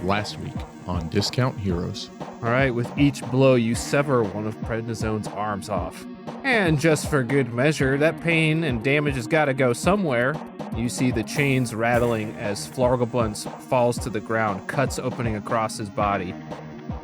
last week on Discount Heroes. All right, with each blow, you sever one of Prednisone's arms off. And just for good measure, that pain and damage has got to go somewhere. You see the chains rattling as Flargelbuns falls to the ground, cuts opening across his body.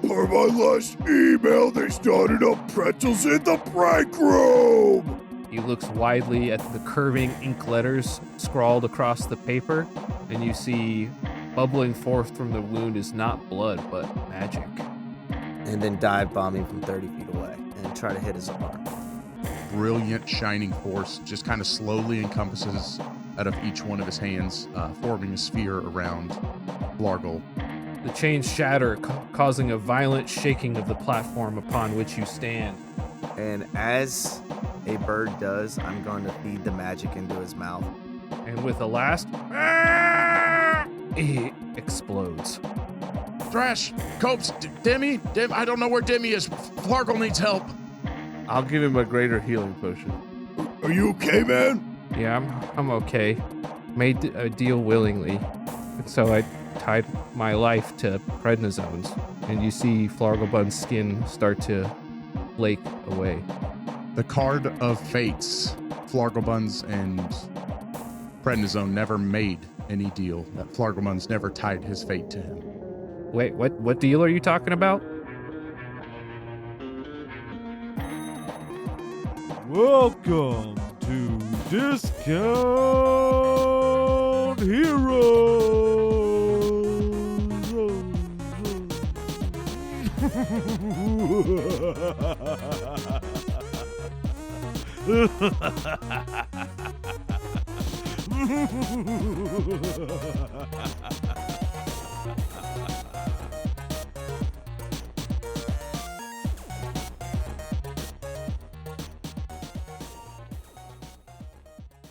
Per my last email, they started up pretzels in the break room. He looks widely at the curving ink letters scrawled across the paper, and you see bubbling forth from the wound is not blood, but magic. And then dive bombing from 30 feet away and try to hit his arm. Brilliant shining force just kind of slowly encompasses out of each one of his hands, forming a sphere around Flargle. The chains shatter, causing a violent shaking of the platform upon which you stand. And as a bird does, I'm going to feed the magic into his mouth. And with a last, he explodes. Thrash, Copes, Demi, I don't know where Demi is. Flargle needs help. I'll give him a greater healing potion. Are you okay, man? Yeah, I'm okay. Made a deal willingly. And so I tied my life to prednisone's. And you see Flargelbun's skin start to flake away. The card of fates, Flargelbuns and Prednisone never made any deal. That Flargelbuns never tied his fate to him. Wait, what deal are you talking about? Welcome to Discount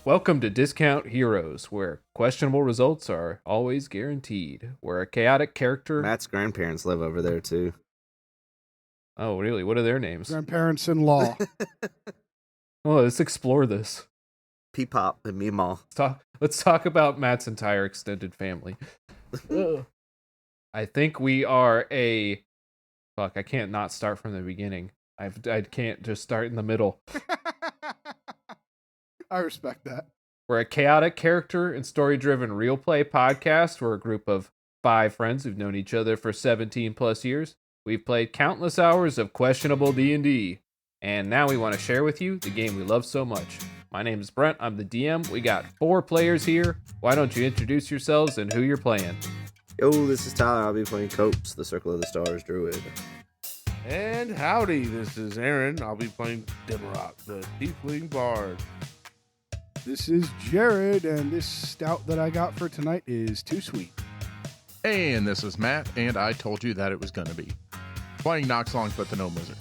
Welcome to Discount Heroes, where questionable results are always guaranteed. Where a chaotic character... Matt's grandparents live over there, too. Oh, really? What are their names? Grandparents-in-law. Oh, let's explore this. Peepop and Meemaw. Let's talk about Matt's entire extended family. I think we are a... Fuck, I can't not start from the beginning. I can't just start in the middle. I respect that. We're a chaotic character and story-driven real play podcast. We're a group of 5 friends who've known each other for 17 plus years. We've played countless hours of questionable D&D. And now we want to share with you the game we love so much. My name is Brent. I'm the DM. We got 4 players here. Why don't you introduce yourselves and who you're playing? Yo, this is Tyler. I'll be playing Copes, the Circle of the Stars druid. And howdy, this is Aaron. I'll be playing Dimrock, the Tiefling Bard. This is Jared, and this stout that I got for tonight is too sweet. And this is Matt, and I told you that it was going to be. Playing Noxlong, but the Gnome Wizard.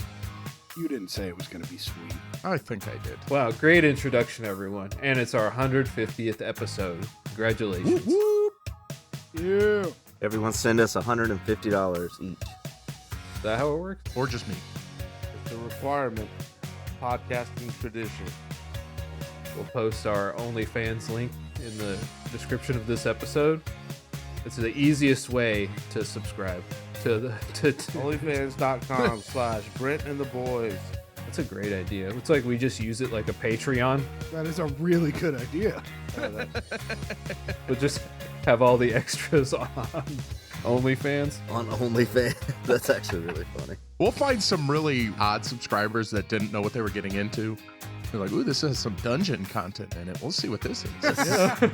You didn't say it was going to be sweet. I think I did. Wow, great introduction, everyone. And it's our 150th episode. Congratulations. Whoop, whoop. Yeah. Everyone send us $150 each. Is that how it works? Or just me. It's a requirement. Podcasting tradition. We'll post our OnlyFans link in the description of this episode. It's the easiest way to subscribe to the OnlyFans.com/Brent and the boys. That's a great idea. It's like we just use it like a Patreon. That is a really good idea. We'll just have all the extras on OnlyFans. On OnlyFans. That's actually really funny. We'll find some really odd subscribers that didn't know what they were getting into. They're like, ooh, this has some dungeon content in it. We'll see what this is. Yeah. I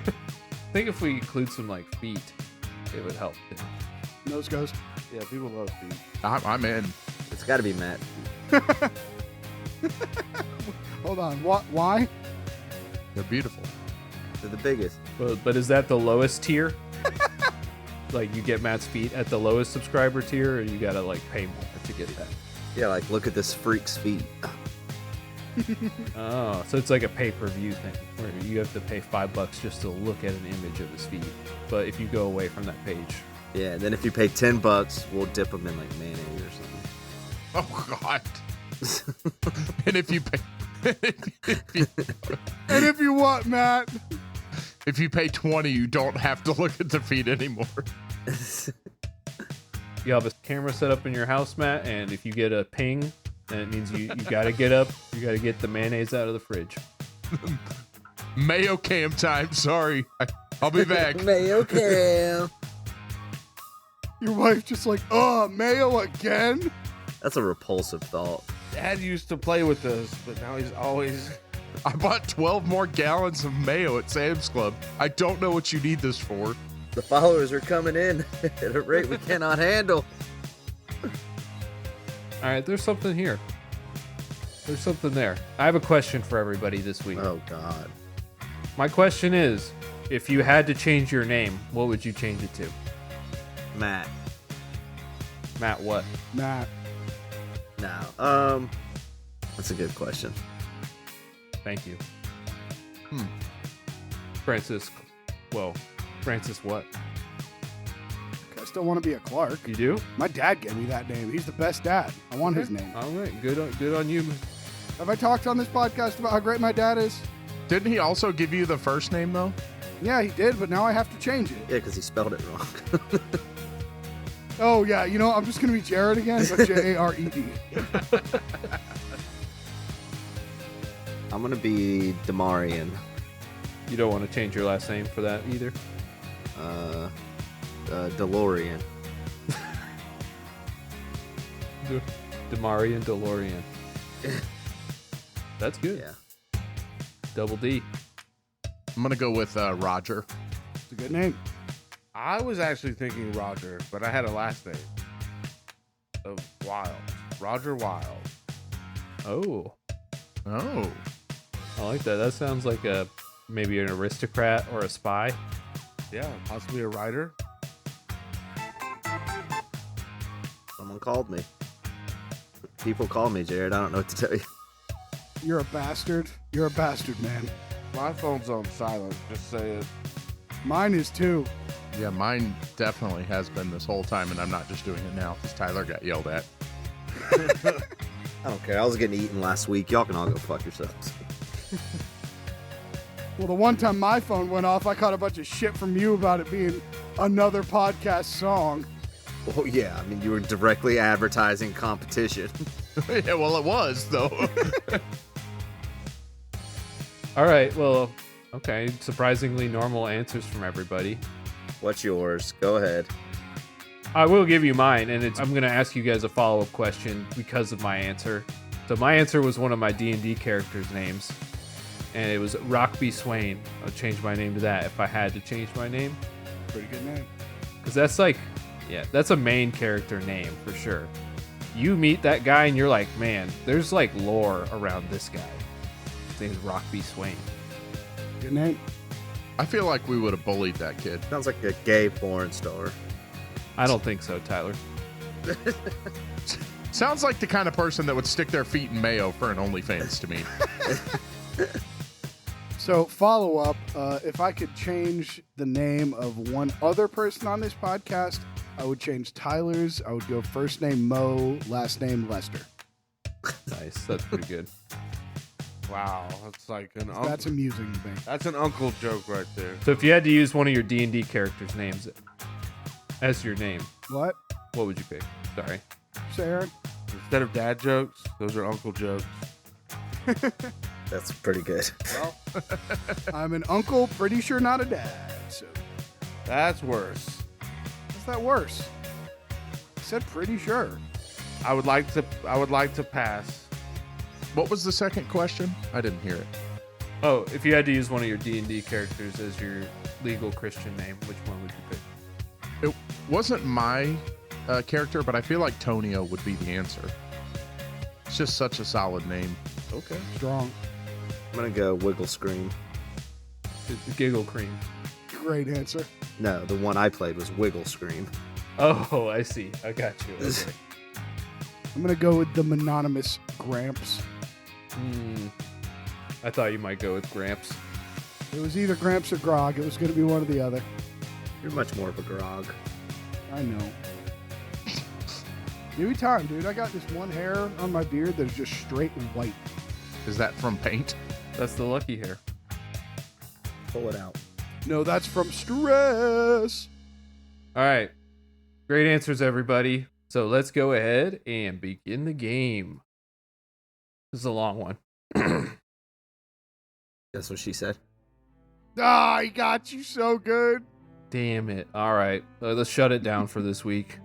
think if we include some like feet, it would help. Nose goes. Yeah, people love feet. I'm in. It's got to be Matt. Hold on. What? Why? They're beautiful. They're the biggest. But is that the lowest tier? Like you get Matt's feet at the lowest subscriber tier, or you gotta like pay more to get that? Yeah, like look at this freak's feet. Oh, so it's like a pay-per-view thing where you have to pay $5 just to look at an image of his feet. But if you go away from that page, Yeah, and then if you pay $10, we'll dip them in like mayonnaise or something. Oh, God. And if you pay... And if you want, Matt? If you pay $20, you don't have to look at the feet anymore. you have a camera set up in your house, Matt, and if you get a ping, then it means you got to get up. You got to get the mayonnaise out of the fridge. Mayo cam time. Sorry. I'll be back. Mayo cam. Your wife just like, oh, mayo again? That's a repulsive thought. Dad used to play with us, but now he's always. I bought 12 more gallons of mayo at Sam's Club. I don't know what you need this for. The followers are coming in at a rate we cannot handle. All right, there's something here. There's something there. I have a question for everybody this week. Oh, God. My question is, if you had to change your name, what would you change it to? Matt. Matt what? Matt. No. That's a good question. Thank you. Francis. Well, Francis what? I still want to be a Clark. You do? My dad gave me that name. He's the best dad. I want his name. All right, good on you. Have I talked on this podcast about how great my dad is? Didn't he also give you the first name, though? Yeah, he did, but now I have to change it. Yeah, because he spelled it wrong. Oh, yeah, you know, I'm just going to be Jared again, but Jared. I'm going to be Demarian. You don't want to change your last name for that either? DeLorean. Demarian DeLorean. That's good. Yeah. Double D. I'm going to go with Roger. It's a good name. I was actually thinking Roger, but I had a last name of Wild. Roger Wild. Oh, Oh. I like that. That sounds like maybe an aristocrat or a spy. Yeah, possibly a writer. Someone called me. People call me, Jared. I don't know what to tell you. You're a bastard. You're a bastard, man. My phone's on silent. Just say it. Mine is too. Yeah, mine definitely has been this whole time, and I'm not just doing it now because Tyler got yelled at. I don't care. I was getting eaten last week. Y'all can all go fuck yourselves. Well, the one time my phone went off, I caught a bunch of shit from you about it being another podcast song. Oh, yeah. I mean, you were directly advertising competition. Yeah, well, it was, though. All right. Well, okay. Surprisingly normal answers from everybody. What's yours? Go ahead. I will give you mine, and I'm going to ask you guys a follow-up question because of my answer. So my answer was one of my D&D characters' names, and it was Rockby Swain. I'll change my name to that if I had to change my name. Pretty good name. Because that's like, yeah, that's a main character name for sure. You meet that guy, and you're like, man, there's like lore around this guy. His name's Rockby Swain. Good name. I feel like we would have bullied that kid. Sounds like a gay porn star. I don't think so, Tyler. Sounds like the kind of person that would stick their feet in mayo for an OnlyFans to me. So, follow up, if I could change the name of one other person on this podcast, I would change Tyler's. I would go first name Mo, last name Lester. Nice. That's pretty good. Wow, that's like an uncle. That's amusing to me. That's an uncle joke right there. So if you had to use one of your D&D characters' names as your name, What? what would you pick? Sorry. Sarah? Instead of dad jokes, those are uncle jokes. That's pretty good. Well, I'm an uncle, pretty sure not a dad. So, That's worse. is that worse? I said pretty sure. I would like to pass. What was the second question? I didn't hear it. Oh, if you had to use one of your D&D characters as your legal Christian name, which one would you pick? It wasn't my character, but I feel like Tonio would be the answer. It's just such a solid name. Okay. Strong. I'm going to go Wiggle Scream. The Giggle Cream. Great answer. No, the one I played was Wiggle Scream. Oh, I see. I got you. Okay. I'm going to go with the mononymous Gramps. I thought you might go with Gramps. It was either Gramps or Grog. It was going to be one or the other. You're much more of a grog. I know. Give me time, dude. I got this one hair on my beard that is just straight white. Is that from paint? That's the lucky hair. Pull it out. No, that's from stress. All right. Great answers, everybody. So let's go ahead and begin the game. This is a long one. That's what she said. Ah, he got you so good. Damn it. All right. Let's shut it down for this week.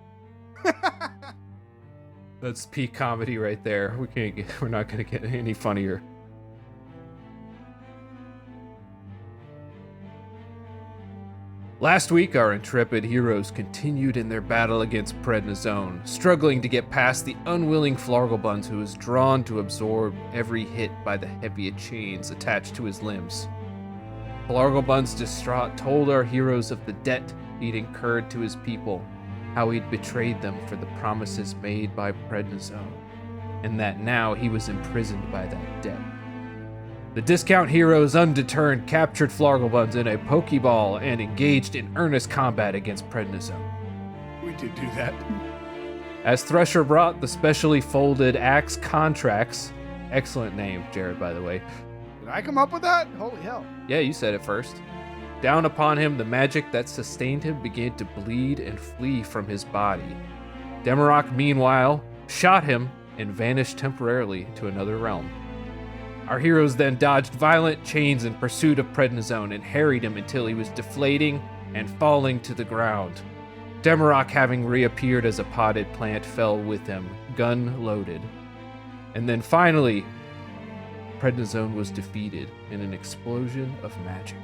That's peak comedy right there. We're not going to get any funnier. Last week, our intrepid heroes continued in their battle against prednisone, struggling to get past the unwilling Flarglebuns who was drawn to absorb every hit by the heavy chains attached to his limbs. Flarglebuns, distraught, told our heroes of the debt he'd incurred to his people, how he'd betrayed them for the promises made by prednisone, and that now he was imprisoned by that debt. The discount heroes, undeterred, captured Flarglebuns in a Pokeball and engaged in earnest combat against prednisone. We did do that. As Thresher brought the specially folded axe contracts, excellent name, Jared, by the way. Did I come up with that? Holy hell. Yeah, you said it first. Down upon him, the magic that sustained him began to bleed and flee from his body. Demarok, meanwhile, shot him and vanished temporarily to another realm. Our heroes then dodged violent chains in pursuit of prednisone and harried him until he was deflating and falling to the ground. Demarok, having reappeared as a potted plant, fell with him, gun loaded. And then finally, prednisone was defeated in an explosion of magic.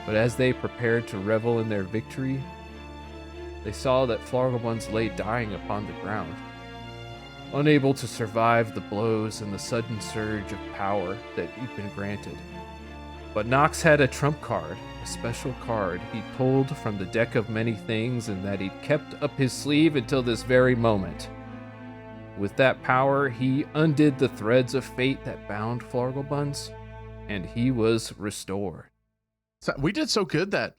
But as they prepared to revel in their victory, they saw that Flarglebuns lay dying upon the ground, unable to survive the blows and the sudden surge of power that he'd been granted. But Nox had a trump card, a special card he'd pulled from the deck of many things and that he'd kept up his sleeve until this very moment. With that power, he undid the threads of fate that bound Flarglebuns, and he was restored. So we did so good that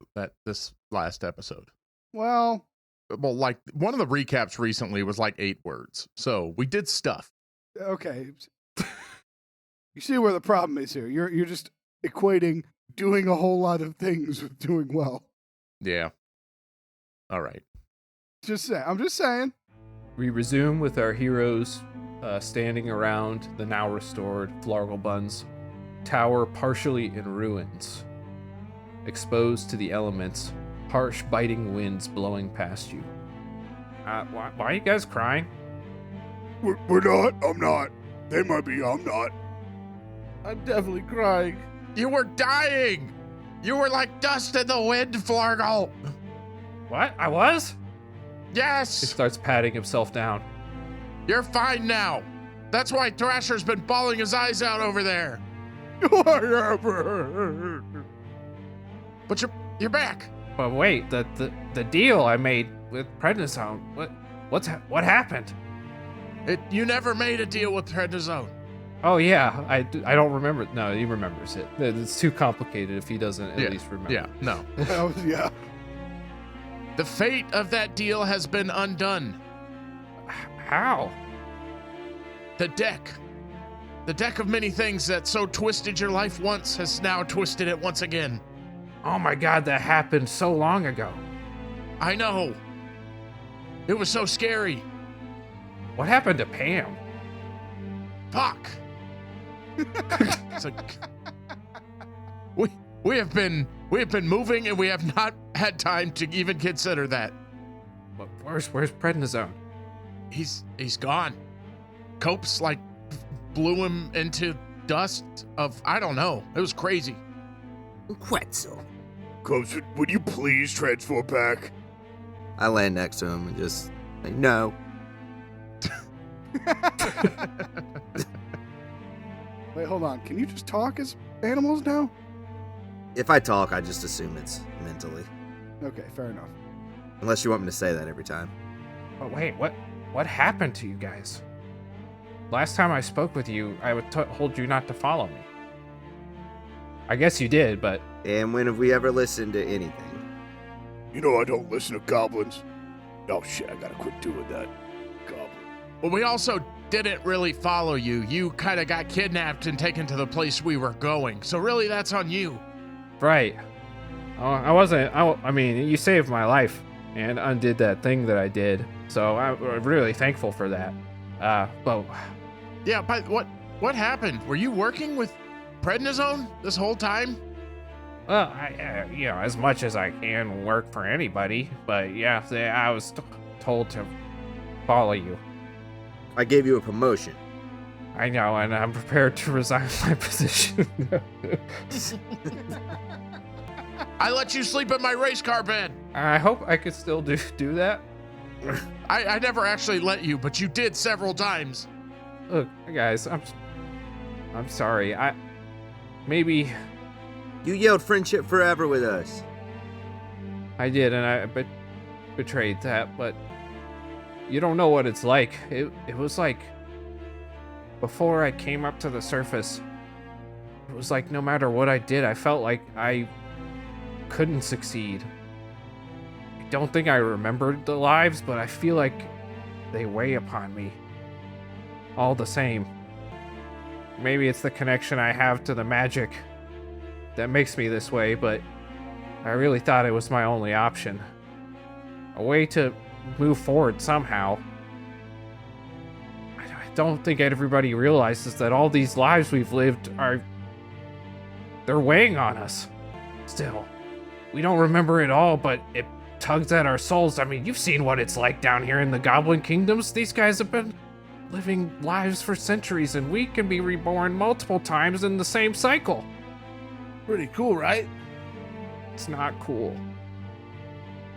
this last episode. Well, Like one of the recaps recently was like 8 words. So we did stuff. okay. You see where the problem is here. You're just equating doing a whole lot of things with doing well. Yeah. All right. I'm just saying. We resume with our heroes standing around the now restored Flarglebuns tower, partially in ruins, exposed to the elements, harsh biting winds blowing past you. Why are you guys crying? We're not. I'm not. They might be. I'm not. I'm definitely crying. You were dying. You were like dust in the wind, Flargle. What? I was? He Yes. starts patting himself down. You're fine now. That's why Thrasher's been bawling his eyes out over there. But you're back. But wait, the deal I made with prednisone, what happened? You never made a deal with prednisone. Oh yeah, I don't remember. No, he remembers it. It's too complicated if he doesn't at least remember. Yeah, no. Yeah. The fate of that deal has been undone. How? The deck of many things that so twisted your life once has now twisted it once again. Oh my god, that happened so long ago. I know. It was so scary. What happened to Pam? Fuck. It's like, we have been moving and we have not had time to even consider that. But where's prednisone? He's gone. Copes like blew him into dust of I don't know. It was crazy. Quetzal. Copes, would you please transform back? I land next to him and just say, no. Wait, hold on. Can you just talk as animals now? If I talk, I just assume it's mentally. Okay, fair enough. Unless you want me to say that every time. But wait, what happened to you guys? Last time I spoke with you, I told you not to follow me. I guess you did, but... And when have we ever listened to anything? You know I don't listen to goblins. Oh shit, I gotta quit doing that. Goblin. Well, we also didn't really follow you. You kind of got kidnapped and taken to the place we were going. So really, that's on you. Right. I wasn't... I mean, you saved my life. and undid that thing that I did. So I'm really thankful for that. But Yeah, but what happened? Were you working with prednisone this whole time? well, as much as I can work for anybody, but yeah, I was told to follow you. I gave you a promotion. I know, and I'm prepared to resign my position. I let you sleep in my race car bed. I hope I could still do that. I never actually let you, but you did several times. Look, guys, I'm sorry. Maybe You yelled friendship forever with us. I did, and I betrayed that, but you don't know what it's like. It was like before I came up to the surface, it was like no matter what I did, I felt like I couldn't succeed. I don't think I remembered the lives, but I feel like they weigh upon me all the same. Maybe it's the connection I have to the magic that makes me this way, but I really thought it was my only option. A way to move forward somehow. I don't think everybody realizes that all these lives we've lived they're weighing on us. Still, we don't remember it all, but it tugs at our souls. I mean, you've seen what it's like down here in the Goblin Kingdoms. These guys have been living lives for centuries, and we can be reborn multiple times in the same cycle. Pretty cool, right? It's not cool.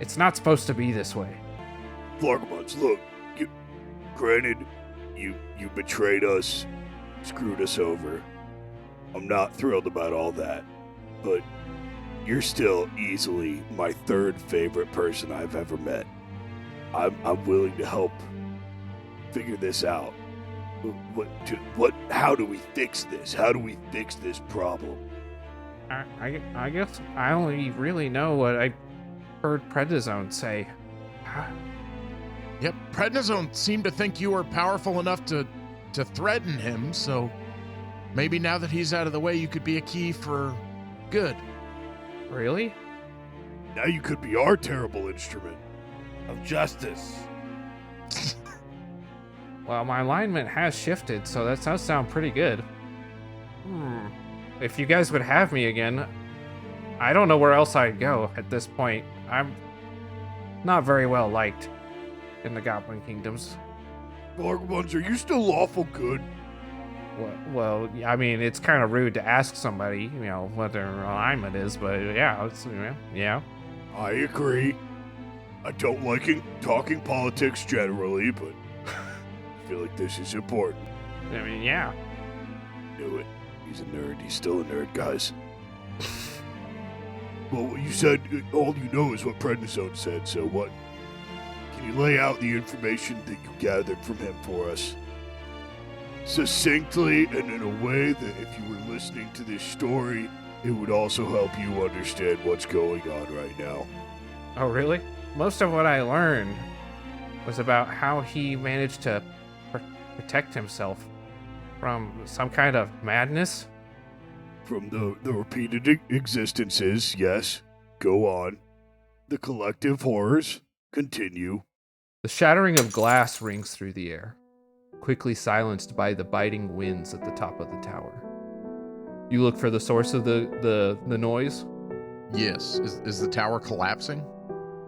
It's not supposed to be this way. Flargabuns, look, granted, you betrayed us, screwed us over. I'm not thrilled about all that, but you're still easily my third favorite person I've ever met. I'm willing to help figure this out. How do we fix this? How do we fix this problem? I guess I only really know what I heard prednisone say. Yep, prednisone seemed to think you were powerful enough to threaten him, so maybe now that he's out of the way, you could be a key for good. Really? Now you could be our terrible instrument. Of justice. Well, my alignment has shifted, so that does sound pretty good. If you guys would have me again, I don't know where else I'd go at this point. I'm not very well liked in the Goblin Kingdoms. Flargabuns, are you still lawful good? Well, I mean, it's kind of rude to ask somebody, what their alignment is, but yeah, yeah. I agree. I don't like talking politics generally, but I feel like this is important. I mean, yeah. Knew it. He's a nerd. He's still a nerd, guys. Well, what you said, all you know is what prednisone said, so what? Can you lay out the information that you gathered from him for us? Succinctly and in a way that if you were listening to this story, it would also help you understand what's going on right now. Oh, really? Most of what I learned was about how he managed to protect himself from some kind of madness. From the repeated existences, yes. Go on. The collective horrors. Continue. The shattering of glass rings through the air, quickly silenced by the biting winds at the top of the tower. You look for the source of the noise? Yes. Is the tower collapsing?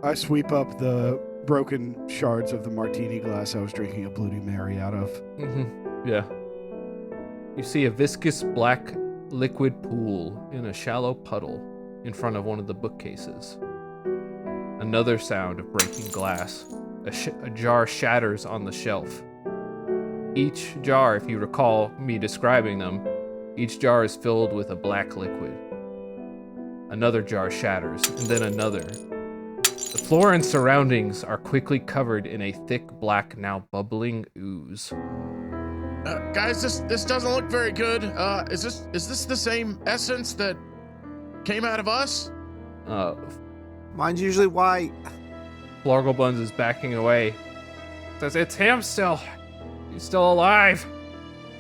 I sweep up the broken shards of the martini glass I was drinking a Bloody Mary out of. Mm-hmm. Yeah. You see a viscous black liquid pool in a shallow puddle in front of one of the bookcases. Another sound of breaking glass. A jar shatters on the shelf. Each jar, if you recall me describing them, each jar is filled with a black liquid. Another jar shatters, and then another. The floor and surroundings are quickly covered in a thick black, now bubbling ooze. Guys, this doesn't look very good. Is this the same essence that came out of us? Mine's usually white. Florglebuns is backing away. Says, it's him still. He's still alive.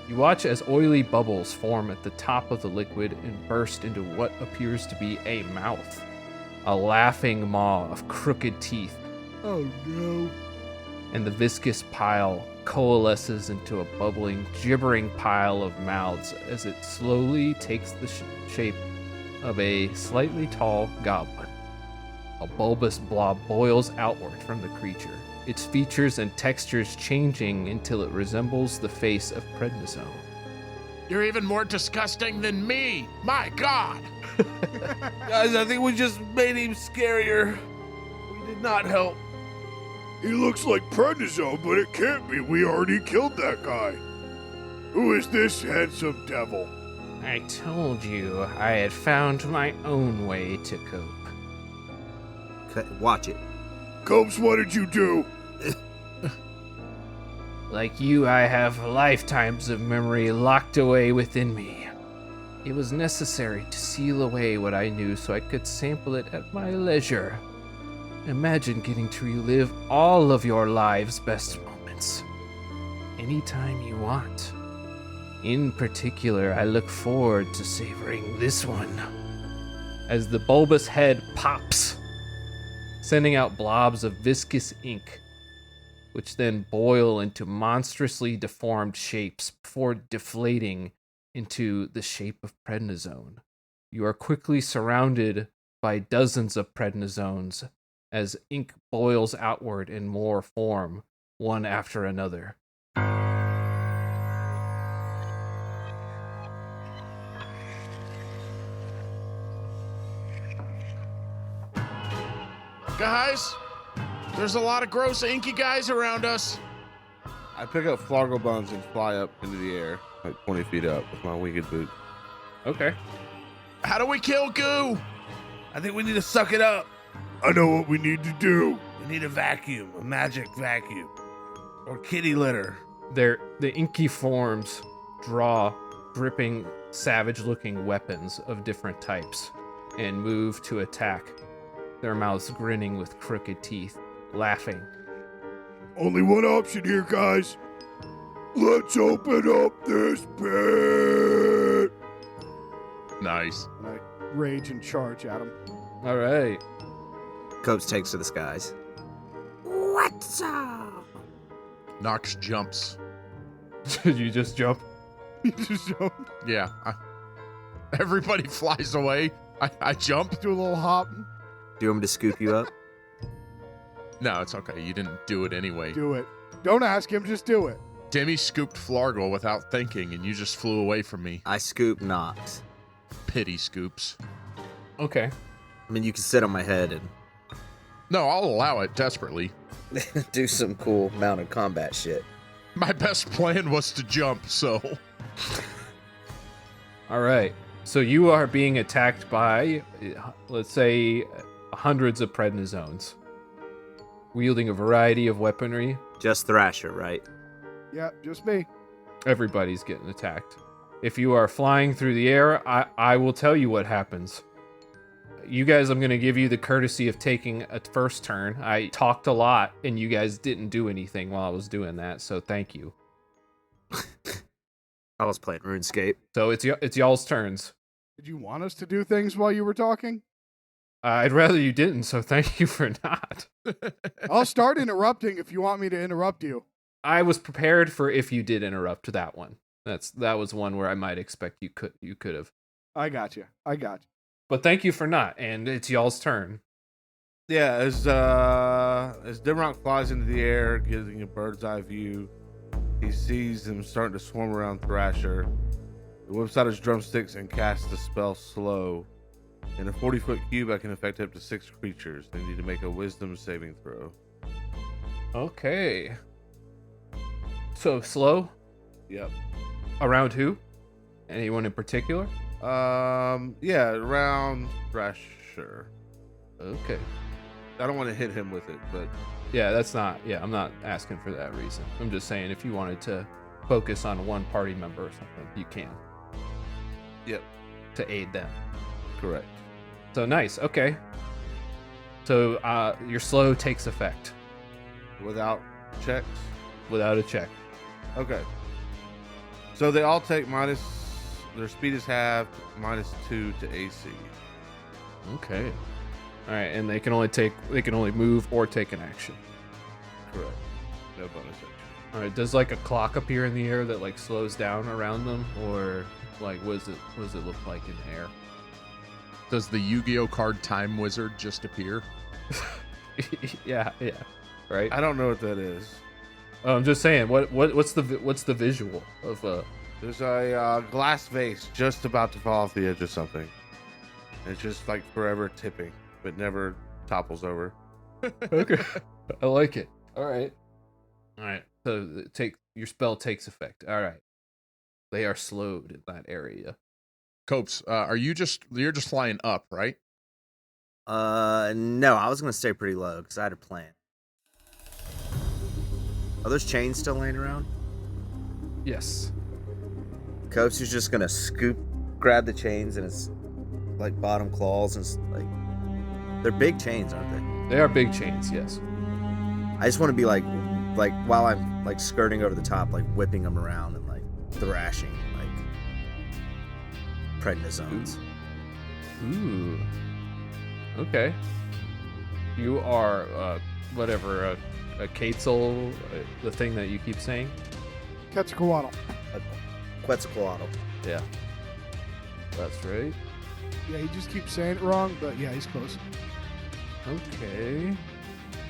You watch as oily bubbles form at the top of the liquid and burst into what appears to be a mouth. A laughing maw of crooked teeth Oh no. And the viscous pile coalesces into a bubbling, gibbering pile of mouths as it slowly takes the shape of a slightly tall goblin. A bulbous blob boils outward from the creature, its features and textures changing until it resembles the face of prednisone. You're even more disgusting than me. My God. Guys, I think we just made him scarier. We did not help. He looks like prednisone, but it can't be. We already killed that guy. Who is this handsome devil? I told you I had found my own way to cope. Watch it. Copes, what did you do? Like you, I have lifetimes of memory locked away within me. It was necessary to seal away what I knew so I could sample it at my leisure. Imagine getting to relive all of your life's best moments, anytime you want. In particular, I look forward to savoring this one. As the bulbous head pops, sending out blobs of viscous ink, which then boil into monstrously deformed shapes before deflating into the shape of prednisone. You are quickly surrounded by dozens of prednisones as ink boils outward in more form, one after another. Guys, there's a lot of gross inky guys around us. I pick up Flargle buns and fly up into the air, like 20 feet up with my winged boot. Okay. How do we kill goo? I think we need to suck it up. I know what we need to do. We need a vacuum, a magic vacuum. Or kitty litter. The inky forms draw dripping, savage-looking weapons of different types and move to attack, their mouths grinning with crooked teeth, laughing. Only one option here, guys. Let's open up this pit. Nice. And I rage and charge at him. All right. Copes takes to the skies. What's up? Nox jumps. Did you just jump? Just jump. Yeah. Everybody flies away. I jump. Do a little hop. Do you want me to scoop you up? No, it's okay. You didn't do it anyway. Do it. Don't ask him, just do it. Demi scooped Flargle without thinking, and you just flew away from me. I scoop Nox. Pity scoops. Okay. I mean, you can sit on my head and No, I'll allow it desperately. do some cool mounted combat shit. My best plan was to jump, so... All right. So you are being attacked by, let's say, hundreds of prednisones, wielding a variety of weaponry. Just Thrasher, right? Yeah, just me. Everybody's getting attacked. If you are flying through the air, I will tell you what happens. You guys, I'm going to give you the courtesy of taking a first turn. I talked a lot, and you guys didn't do anything while I was doing that, so thank you. I was playing RuneScape. So it's y'all's turns. Did you want us to do things while you were talking? I'd rather you didn't, so thank you for not. I'll start interrupting if you want me to interrupt you. I was prepared for if you did interrupt that one. That was one where I might expect you could have. I got you. But thank you for not, and it's y'all's turn. Yeah, as Dimrock flies into the air, getting a bird's eye view, he sees them starting to swarm around Thrasher. He whips out his drumsticks and casts the spell Slow. In a 40-foot cube, I can affect up to 6 creatures. They need to make a wisdom saving throw. Okay. So slow? Yep. Around who? Anyone in particular? Yeah, around Thrasher. Okay. I don't want to hit him with it, but Yeah, I'm not asking for that reason. I'm just saying if you wanted to focus on one party member or something, you can. Yep. To aid them. Correct. So nice, okay. So your slow takes effect. Without checks? Without a check. Okay. So they all take their speed is halved, -2 to AC. Okay. All right, and they can only move or take an action. Correct. No bonus action. All right, does like a clock appear in the air that like slows down around them, or like what does it look like in the air? Does the Yu-Gi-Oh card Time Wizard just appear? yeah, right. I don't know what that is. I'm just saying, what's the visual of There's a glass vase just about to fall off the edge of something. It's just like forever tipping, but never topples over. Okay, I like it. All right. So your spell takes effect. All right. They are slowed in that area. Copes, you're just flying up, right? No, I was gonna stay pretty low because I had a plan. Are those chains still laying around? Yes. Copes is just gonna grab the chains and his like bottom claws and they're big chains, aren't they? They are big chains. Yes. I just want to be like while I'm like skirting over the top, like whipping them around and like thrashing like prednisones. Ooh. Okay. You are whatever a Quetzal, the thing that you keep saying. Quetzalcoatl. Quetzalcoatl. Yeah. That's right. Yeah, he just keeps saying it wrong, but yeah, he's close. Okay.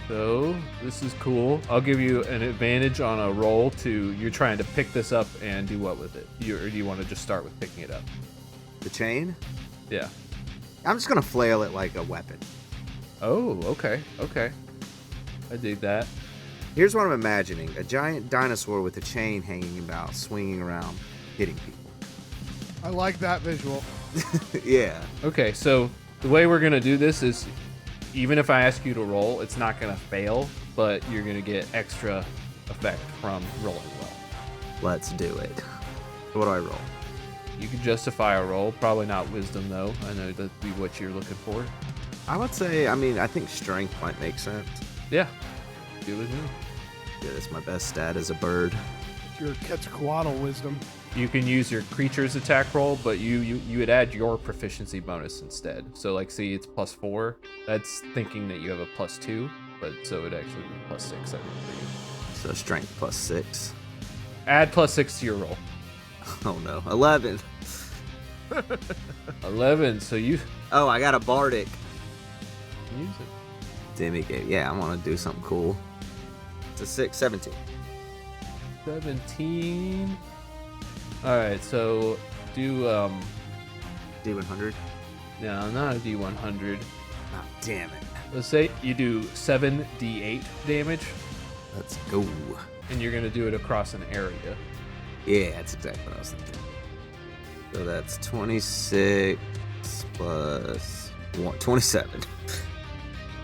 So, this is cool. I'll give you an advantage on a roll you're trying to pick this up and do what with it? Or do you want to just start with picking it up? The chain? Yeah. I'm just gonna flail it like a weapon. Oh, okay. I dig that. Here's what I'm imagining. A giant dinosaur with a chain hanging about, swinging around, hitting people. I like that visual. Yeah. Okay, so the way we're going to do this is even if I ask you to roll, it's not going to fail, but you're going to get extra effect from rolling well. Let's do it. What do I roll? You can justify a roll, probably not wisdom though. I know that'd be what you're looking for. I would say, I think strength might make sense. Yeah, do with me. Yeah, that's my best stat as a bird. It's your Quetzalcoatl wisdom. You can use your creature's attack roll, but you would add your proficiency bonus instead. So like, see, it's +4. That's thinking that you have a +2, but so it'd actually be +6. I think for you. So strength +6. Add +6 to your roll. Oh no, 11. 11. So you Oh, I got a bardic. use it. Demigate. Yeah, I want to do something cool. It's a 6, 17. 17. All right, so do D100. no, not a D100. Oh, damn it. Let's say you do 7d8 damage, Let's go. and you're gonna do it across an area. Yeah, that's exactly what I was thinking. So that's 26 plus 1, 27.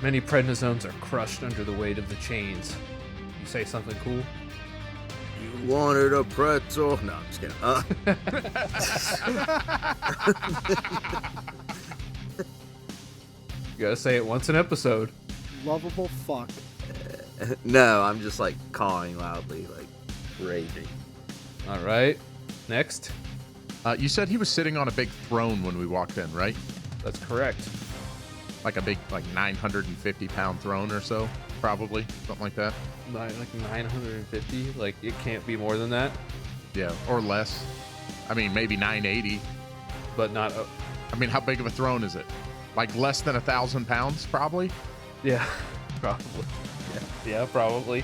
Many prednisones are crushed under the weight of the chains. You say something cool? You wanted a pretzel? No, I'm just kidding. You gotta say it once an episode. Lovable fuck. No, I'm just like cawing loudly, like raging. All right, next. You said he was sitting on a big throne when we walked in, right? That's correct. Like a big, 950-pound throne or so, probably, something like that. Like 950. Like it can't be more than that, Yeah, or less. I mean, maybe 980. but not. I mean, how big of a throne is it? Like less than 1,000 pounds, probably. Yeah, probably. Yeah, probably.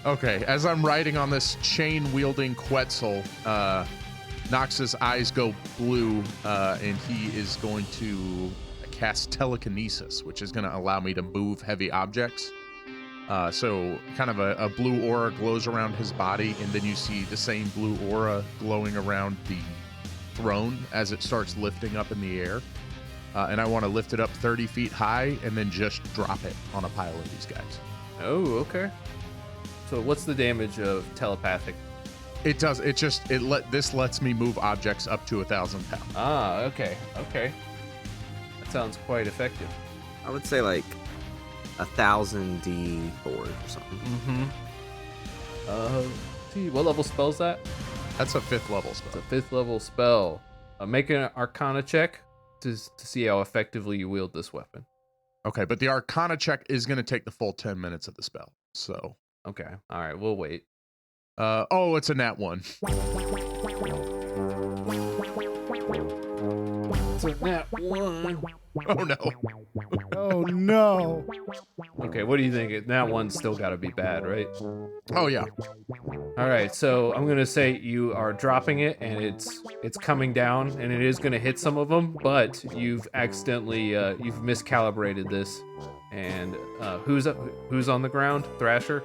Okay, as I'm riding on this chain-wielding Quetzal, Nox's eyes go blue, and he is going to cast telekinesis, which is going to allow me to move heavy objects. So kind of a blue aura glows around his body, and then you see the same blue aura glowing around the throne as it starts lifting up in the air. And I want to lift it up 30 feet high and then just drop it on a pile of these guys. Oh, okay. So what's the damage of telepathic? It does. This lets me move objects up to 1,000 pounds. Ah, okay. That sounds quite effective. I would say like 1,000 D4 or something. See, what level spell is that? That's a 5th level It's spell. a 5th level spell. Make an Arcana check to see how effectively you wield this weapon. Okay, but the Arcana check is going to take the full 10 minutes of the spell. So, Okay. All right. We'll wait. it's a nat 1. It's a nat 1. Oh no. Oh no. Okay. What do you think? Nat 1's still got to be bad, right? Oh yeah. All right. So I'm gonna say you are dropping it, and it's coming down, and it is gonna hit some of them, but you've accidentally you've miscalibrated this. And who's on the ground? Thrasher.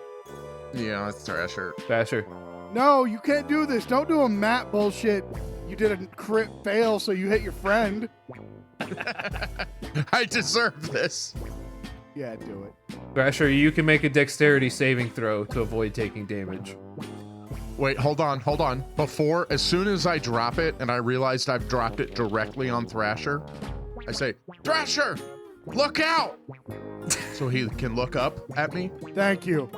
Yeah, it's Thrasher. Thrasher. No, you can't do this. Don't do a Matt bullshit. You did a crit fail, so you hit your friend. I deserve this. Yeah, do it. Thrasher, you can make a dexterity saving throw to avoid taking damage. Wait, hold on. As soon as I drop it and I realized I've dropped it directly on Thrasher, I say, Thrasher, look out! So he can look up at me. Thank you.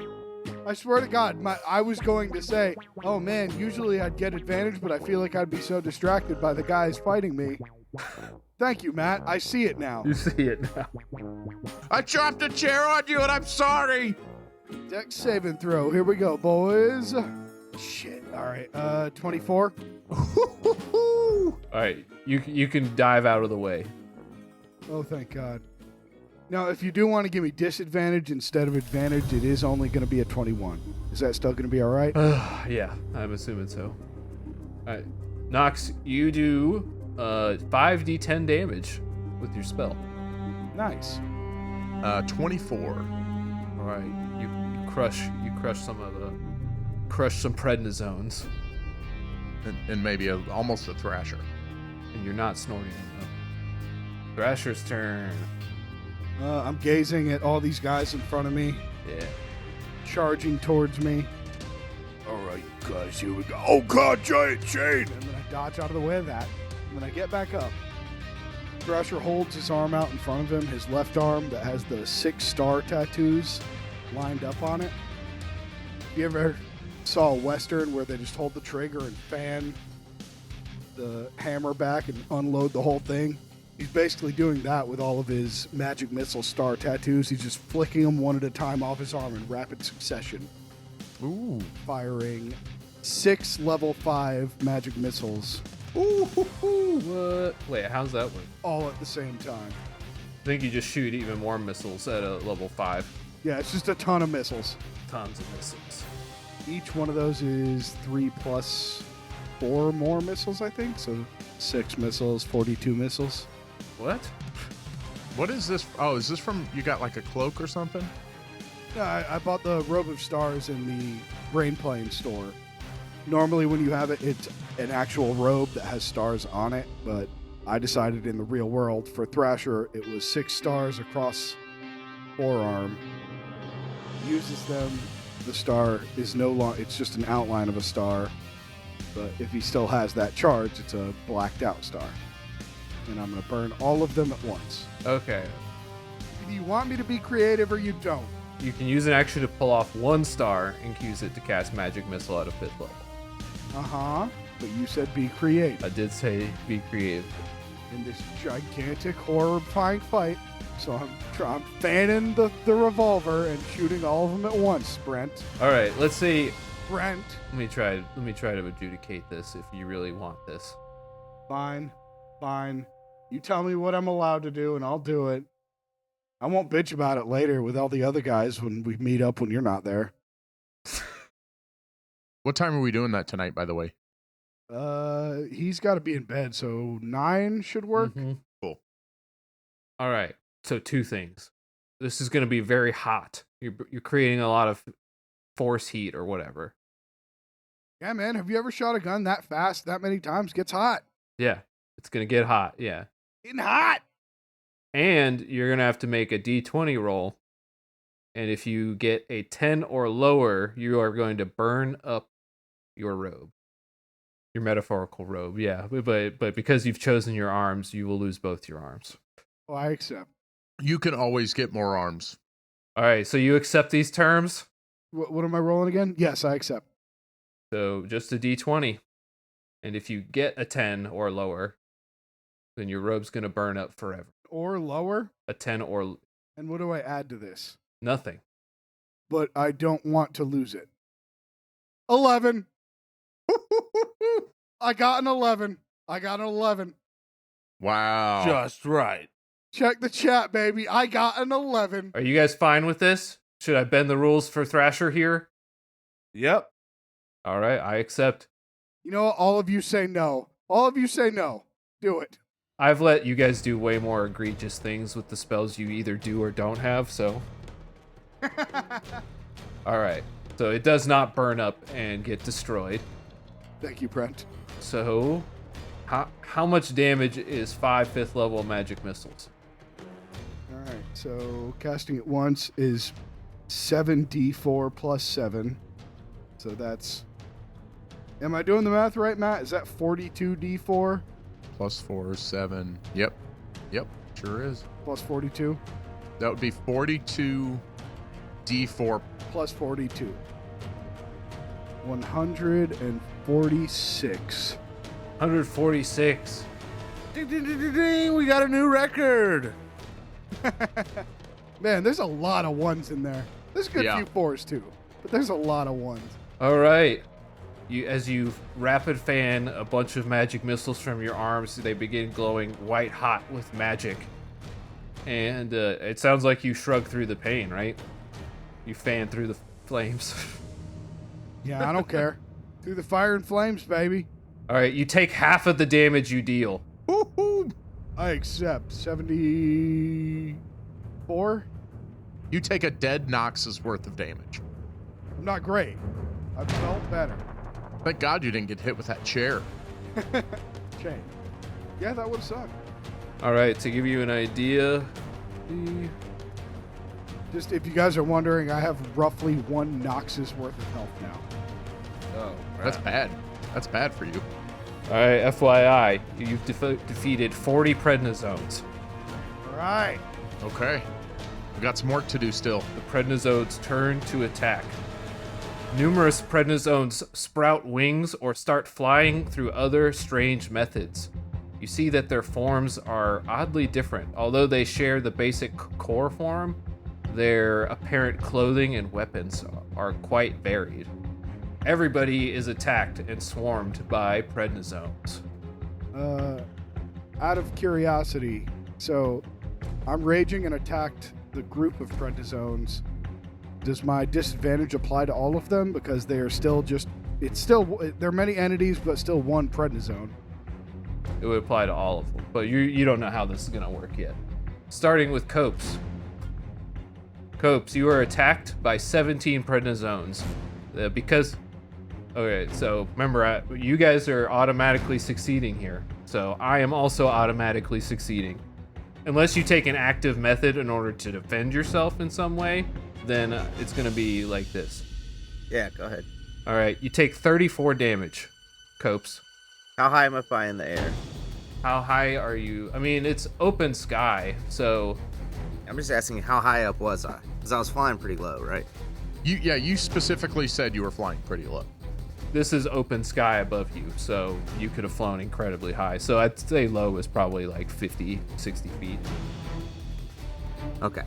I swear to God, I was going to say, oh man, usually I'd get advantage, but I feel like I'd be so distracted by the guys fighting me. Thank you, Matt. I see it now. You see it now. I dropped a chair on you and I'm sorry. Dex saving throw. Here we go, boys. Shit. All right. 24. All right, you can dive out of the way. Oh, thank God. Now, if you do want to give me disadvantage instead of advantage, it is only going to be a 21. Is that still going to be all right? Yeah, I'm assuming so. All right, Nox, you do 5d10 damage with your spell. Nice. 24. All right, you crush some prednisones, And maybe almost a Thrasher. and you're not snorting them though. Thrasher's turn. I'm gazing at all these guys in front of me, Yeah. charging towards me. All right, guys, here we go. Oh, God, giant chain. And then I dodge out of the way of that. And then I get back up. Thrasher holds his arm out in front of him, his left arm that has the 6 star tattoos lined up on it. You ever saw a Western where they just hold the trigger and fan the hammer back and unload the whole thing? He's basically doing that with all of his magic missile star tattoos. He's just flicking them one at a time off his arm in rapid succession. Ooh. Firing 6 level 5 magic missiles What? Wait, how's that work? all at the same time. I think you just shoot even more missiles at a level 5. Yeah, it's just a ton of missiles. Tons of missiles. Each one of those is 3 plus 4 more missiles, I think. So 6 missiles, 42 missiles. What? What is this? Oh, is this from, you got like a cloak or something? Yeah, I bought the Robe of Stars in the Brain Plane store. Normally when you have it, it's an actual robe that has stars on it, but I decided in the real world for Thrasher, it was 6 stars across forearm. Uses them. The star is no longer, it's just an outline of a star, but if he still has that charge, it's a blacked out star. And I'm going to burn all of them at once. Okay. Do you want me to be creative or you don't? You can use an action to pull off 1 star and use it to cast magic missile at a 5th level. Uh-huh. But you said be creative I did say be creative. in this gigantic, horrifying fight. So I'm fanning the revolver and shooting all of them at once, Brent. All right, let's see. Brent. Let me try to adjudicate this if you really want this. Fine. You tell me what I'm allowed to do and I'll do it. I won't bitch about it later with all the other guys when we meet up when you're not there. What time are we doing that tonight, by the way? He's got to be in bed, so 9 should work. Mhm. Cool. All right. So 2 things. This is going to be very hot. You're creating a lot of force heat or whatever. Yeah, man. Have you ever shot a gun that fast, that many times? Gets hot. Yeah, it's going to get hot. Yeah. Getting hot. And you're going to have to make a d20 roll. And if you get a 10 or lower, you are going to burn up your robe. Your metaphorical robe, yeah. But because you've chosen your arms, you will lose both your arms. Oh, I accept. You can always get more arms. All right, so you accept these terms? What am I rolling again? Yes, I accept. So just a d20. And if you get a 10 or lower, then your robe's going to burn up forever. Or lower? A 10 or And what do I add to this? Nothing. But I don't want to lose it. 11. I got an 11. Wow. Just right. Check the chat, baby. I got an 11. Are you guys fine with this? Should I bend the rules for Thrasher here? Yep. All right, I accept. You know what? All of you say no. Do it. I've let you guys do way more egregious things with the spells you either do or don't have, so. All right. So it does not burn up and get destroyed. Thank you, Brent. So, how much damage is 5 5th level magic missiles? All right. So casting it once is 7d4 plus 7. So that's. Am I doing the math right, Matt? Is that 42d4 Plus 4, 7. Yep. Sure is. plus 42 That would be 42 D4. plus 42? 146. 146. Ding, ding, ding, ding, ding. We got a new record. Man, there's a lot of ones in there. There's a good Yeah. few fours too, but there's a lot of ones. All right. As you rapid fan a bunch of magic missiles from your arms, they begin glowing white hot with magic. And it sounds like you shrug through the pain, right? You fan through the flames. Yeah, I don't care. Through the fire and flames, baby. All right, you take half of the damage you deal. Woo-hoo. I accept. 74? You take a dead Nox's worth of damage. I'm not great. I felt better. Thank God you didn't get hit with that chair. Shame. Yeah, that would suck. All right, to give you an idea, Just if you guys are wondering, I have roughly 1 Nox's worth of health now. Oh, That's bad. That's bad for you. all right, FYI, you've defeated 40 prednisones. All right. Okay. We got some work to do still. The prednisones turn to attack. Numerous prednisones sprout wings or start flying through other strange methods. You see that their forms are oddly different. Although they share the basic core form, their apparent clothing and weapons are quite varied. Everybody is attacked and swarmed by prednisones. Out of curiosity, so I'm raging and attacked the group of prednisones. Does my disadvantage apply to all of them? Because they are still just, there are many entities, but still one prednisone. It would apply to all of them, but you don't know how this is going to work yet. Starting with Copes. Copes, you are attacked by 17 prednisones. Okay, so remember, you guys are automatically succeeding here. So I am also automatically succeeding. Unless you take an active method in order to defend yourself in some way, then it's going to be like this. Yeah, go ahead. All right, you take 34 damage, Copes. How high am I up in the air? How high are you? I mean, it's open sky, so I'm just asking, how high up was I? Because I was flying pretty low, right? You specifically said you were flying pretty low. this is open sky above you, so you could have flown incredibly high. So I'd say low is probably like 50, 60 feet. Okay.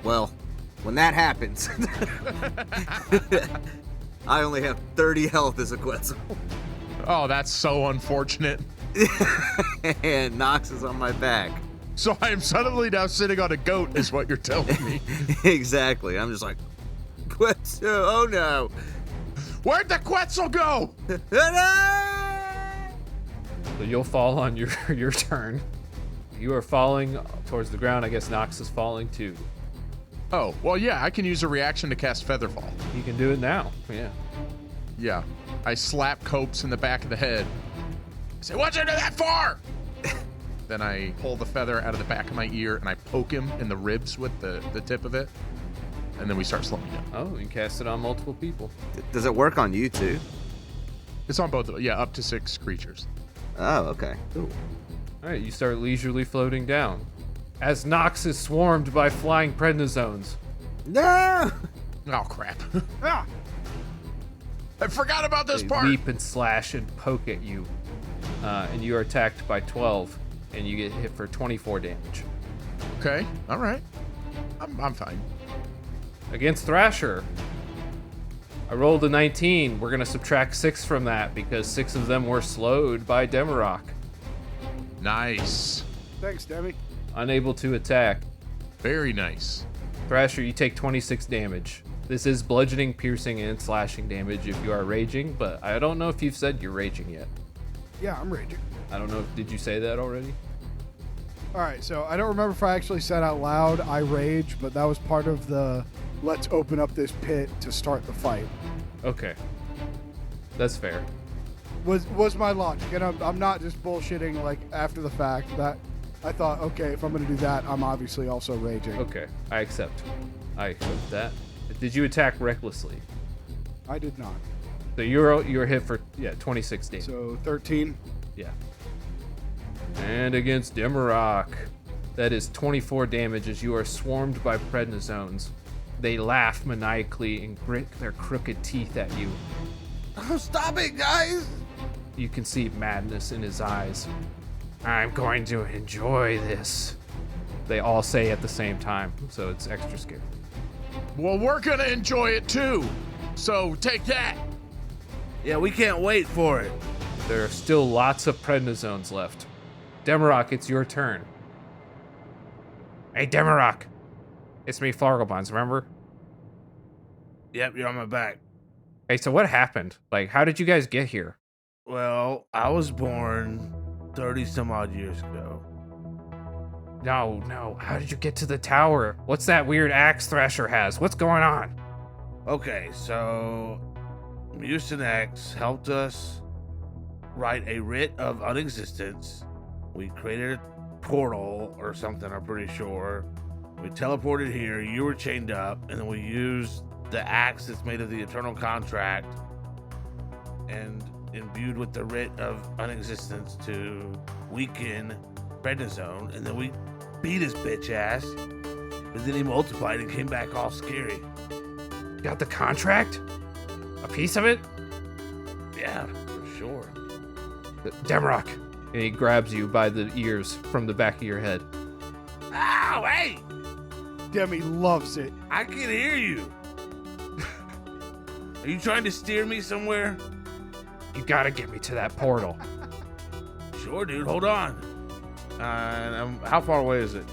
Well, when that happens, I only have 30 health as a Quetzal. Oh, that's so unfortunate. And Nox is on my back. So I am suddenly now sitting on a goat, is what you're telling me. Exactly. I'm just like, Quetzal, oh no. Where'd the Quetzal go? So you'll fall on your turn. You are falling towards the ground. I guess Nox is falling too. Oh, well, yeah, I can use a reaction to cast Featherfall. You can do it now. Yeah. Yeah. I slap Copes in the back of the head. I say, what's under that for? Then I pull the feather out of the back of my ear and I poke him in the ribs with the tip of it. And then we start slowing down. Oh, you can cast it on multiple people. Does it work on you too? It's on both of them. Yeah, up to 6 creatures. Oh, okay. Cool. All right, you start leisurely floating down. As Nox is swarmed by flying prednisones. No! Oh, crap. Ah! I forgot about this They part. leap and slash and poke at you. And you are attacked by 12, and you get hit for 24 damage. Okay, all right. I'm fine. Against Thrasher, I rolled a 19. We're going to subtract 6 from that because 6 of them were slowed by Demarok. Nice. Thanks, Demi. Unable to attack. Very nice. Thrasher, you take 26 damage. This is bludgeoning, piercing, and slashing damage if you are raging, but I don't know if you've said you're raging yet. Yeah, I'm raging. I don't know. Did you say that already? All right, so I don't remember if I actually said out loud I rage, but that was part of the let's open up this pit to start the fight. Okay. That's fair. Was my logic, and I'm not just bullshitting like after the fact. That I thought, okay, if I'm going to do that, I'm obviously also raging. Okay, I accept that. Did you attack recklessly? I did not. So you're hit for 26 damage. So 13. Yeah. And against Demarok, that is 24 damage as you are swarmed by prednisones. They laugh maniacally and grit their crooked teeth at you. Oh, stop it, guys! You can see madness in his eyes. I'm going to enjoy this. They all say at the same time, so it's extra scary. Well, we're gonna enjoy it too. So take that. Yeah, we can't wait for it. There are still lots of prednisones left. Demarok, it's your turn. Hey, Demarok. It's me, Flarglebons, remember? Yep, you're on my back. Hey, so what happened? Like, how did you guys get here? Well, I was born 30 some odd years ago. No. How did you get to the tower? What's that weird axe Thrasher has? What's going on? Okay, so Mucin X helped us write a writ of unexistence. We created a portal or something, I'm pretty sure. We teleported here, you were chained up, and then we used the axe that's made of the eternal contract and imbued with the writ of unexistence to weaken prednisone, and then we beat his bitch ass, but then he multiplied and came back all scary. Got the contract? A piece of it? Yeah, for sure. Demarok. And he grabs you by the ears from the back of your head. Ow, hey! Demi loves it. I can hear you. Are you trying to steer me somewhere? You gotta get me to that portal. Sure, dude, hold on. How far away is it?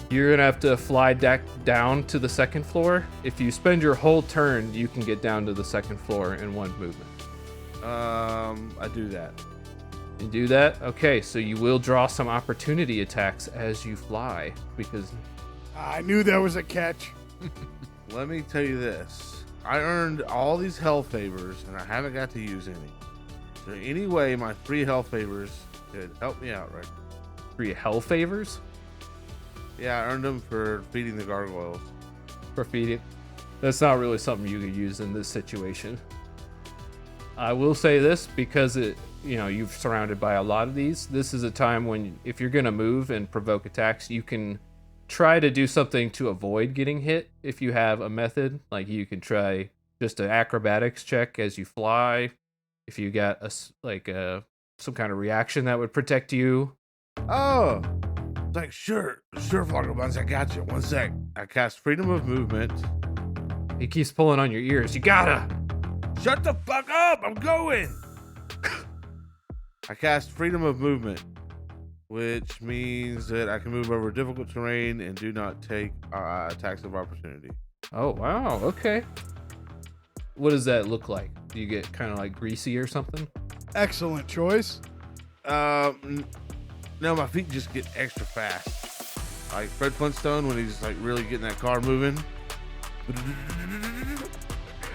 You're gonna have to fly down to the second floor. If you spend your whole turn, you can get down to the second floor in one movement. I do that. You do that? Okay, so you will draw some opportunity attacks as you fly, because... I knew there was a catch. Let me tell you this. I earned all these hell favors, and I haven't got to use any. Is there any way my 3 hell favors could help me out right now? 3 hell favors? Yeah, I earned them for feeding the gargoyles. For feeding? That's not really something you could use in this situation. I will say this, because you're surrounded by a lot of these. This is a time when, if you're gonna move and provoke attacks, you can try to do something to avoid getting hit. If you have a method, like you can try just an acrobatics check as you fly. If you got some kind of reaction that would protect you. Oh, it's like sure, Flarglebons, I got you. One sec. I cast freedom of movement. He keeps pulling on your ears. You gotta. Shut the fuck up! I'm going. I cast freedom of movement, which means that I can move over difficult terrain and do not take attacks of opportunity. Oh, wow. Okay. What does that look like? Do you get kind of like greasy or something? Excellent choice. No, my feet just get extra fast. Like Fred Flintstone when he's like really getting that car moving.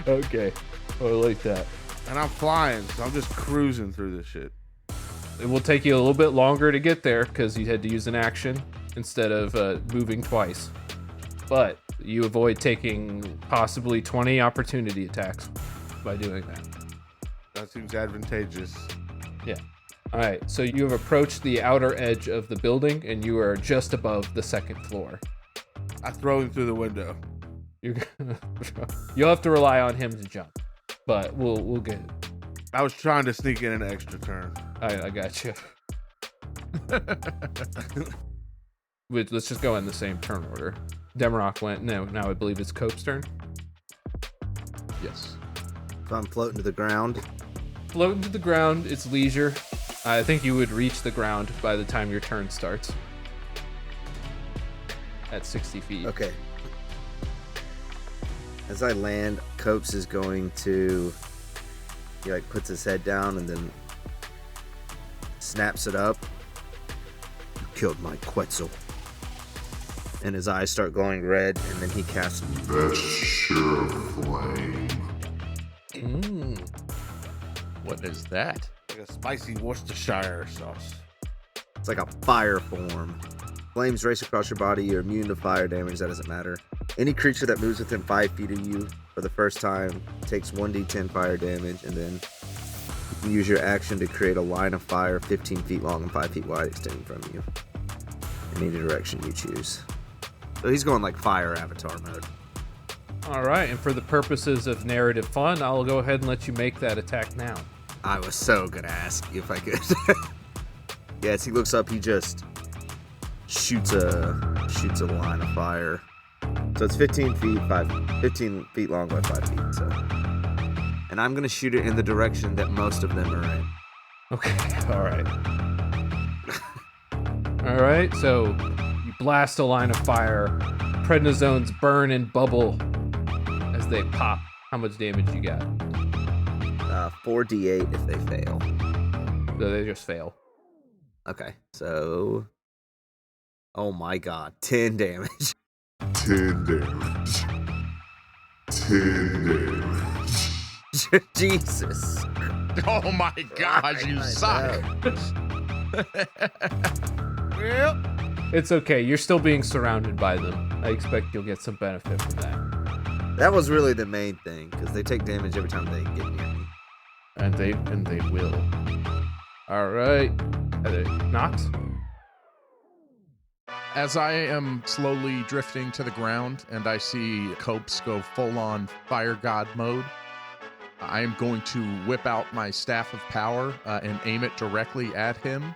Okay. Oh, I like that. And I'm flying, so I'm just cruising through this shit. It will take you a little bit longer to get there because you had to use an action instead of moving twice. But you avoid taking possibly 20 opportunity attacks by doing that. That seems advantageous. Yeah. All right. So you have approached the outer edge of the building and you are just above the second floor. I throw him through the window. You'll have to rely on him to jump, but we'll get it. I was trying to sneak in an extra turn. I got you. Let's just go in the same turn order. Demarok went. No, now I believe it's Cope's turn. Yes. So I'm floating to the ground. Floating to the ground, it's leisure. I think you would reach the ground by the time your turn starts. At 60 feet. Okay. As I land, Copes is going to... He like puts his head down and then snaps it up. You killed my Quetzal. And his eyes start glowing red, and then he casts... That's sure flame. What is that? Like a spicy Worcestershire sauce. It's like a fire form. Flames race across your body. You're immune to fire damage. That doesn't matter. Any creature that moves within 5 feet of you for the first time takes 1d10 fire damage, and then you can use your action to create a line of fire 15 feet long and 5 feet wide extending from you in any direction you choose. So he's going like fire avatar mode. All right, and for the purposes of narrative fun, I'll go ahead and let you make that attack now. I was so gonna ask you if I could. Yeah, as he looks up, he just shoots a line of fire. So it's 15 feet long by 5 feet. So, and I'm gonna shoot it in the direction that most of them are in. Okay, all right. All right, so you blast a line of fire. Prednisones burn and bubble as they pop. How much damage you got? 4d8 if they fail. So they just fail. Okay, so... Oh my god, 10 damage. 10 damage. 10 damage. Jesus. Oh my gosh, you I suck. Well, It's okay. You're still being surrounded by them. I expect you'll get some benefit from that. That was really the main thing, because they take damage every time they get near me. And they will. All right. Nox? As I am slowly drifting to the ground and I see Copes go full-on fire god mode, I am going to whip out my Staff of Power and aim it directly at him.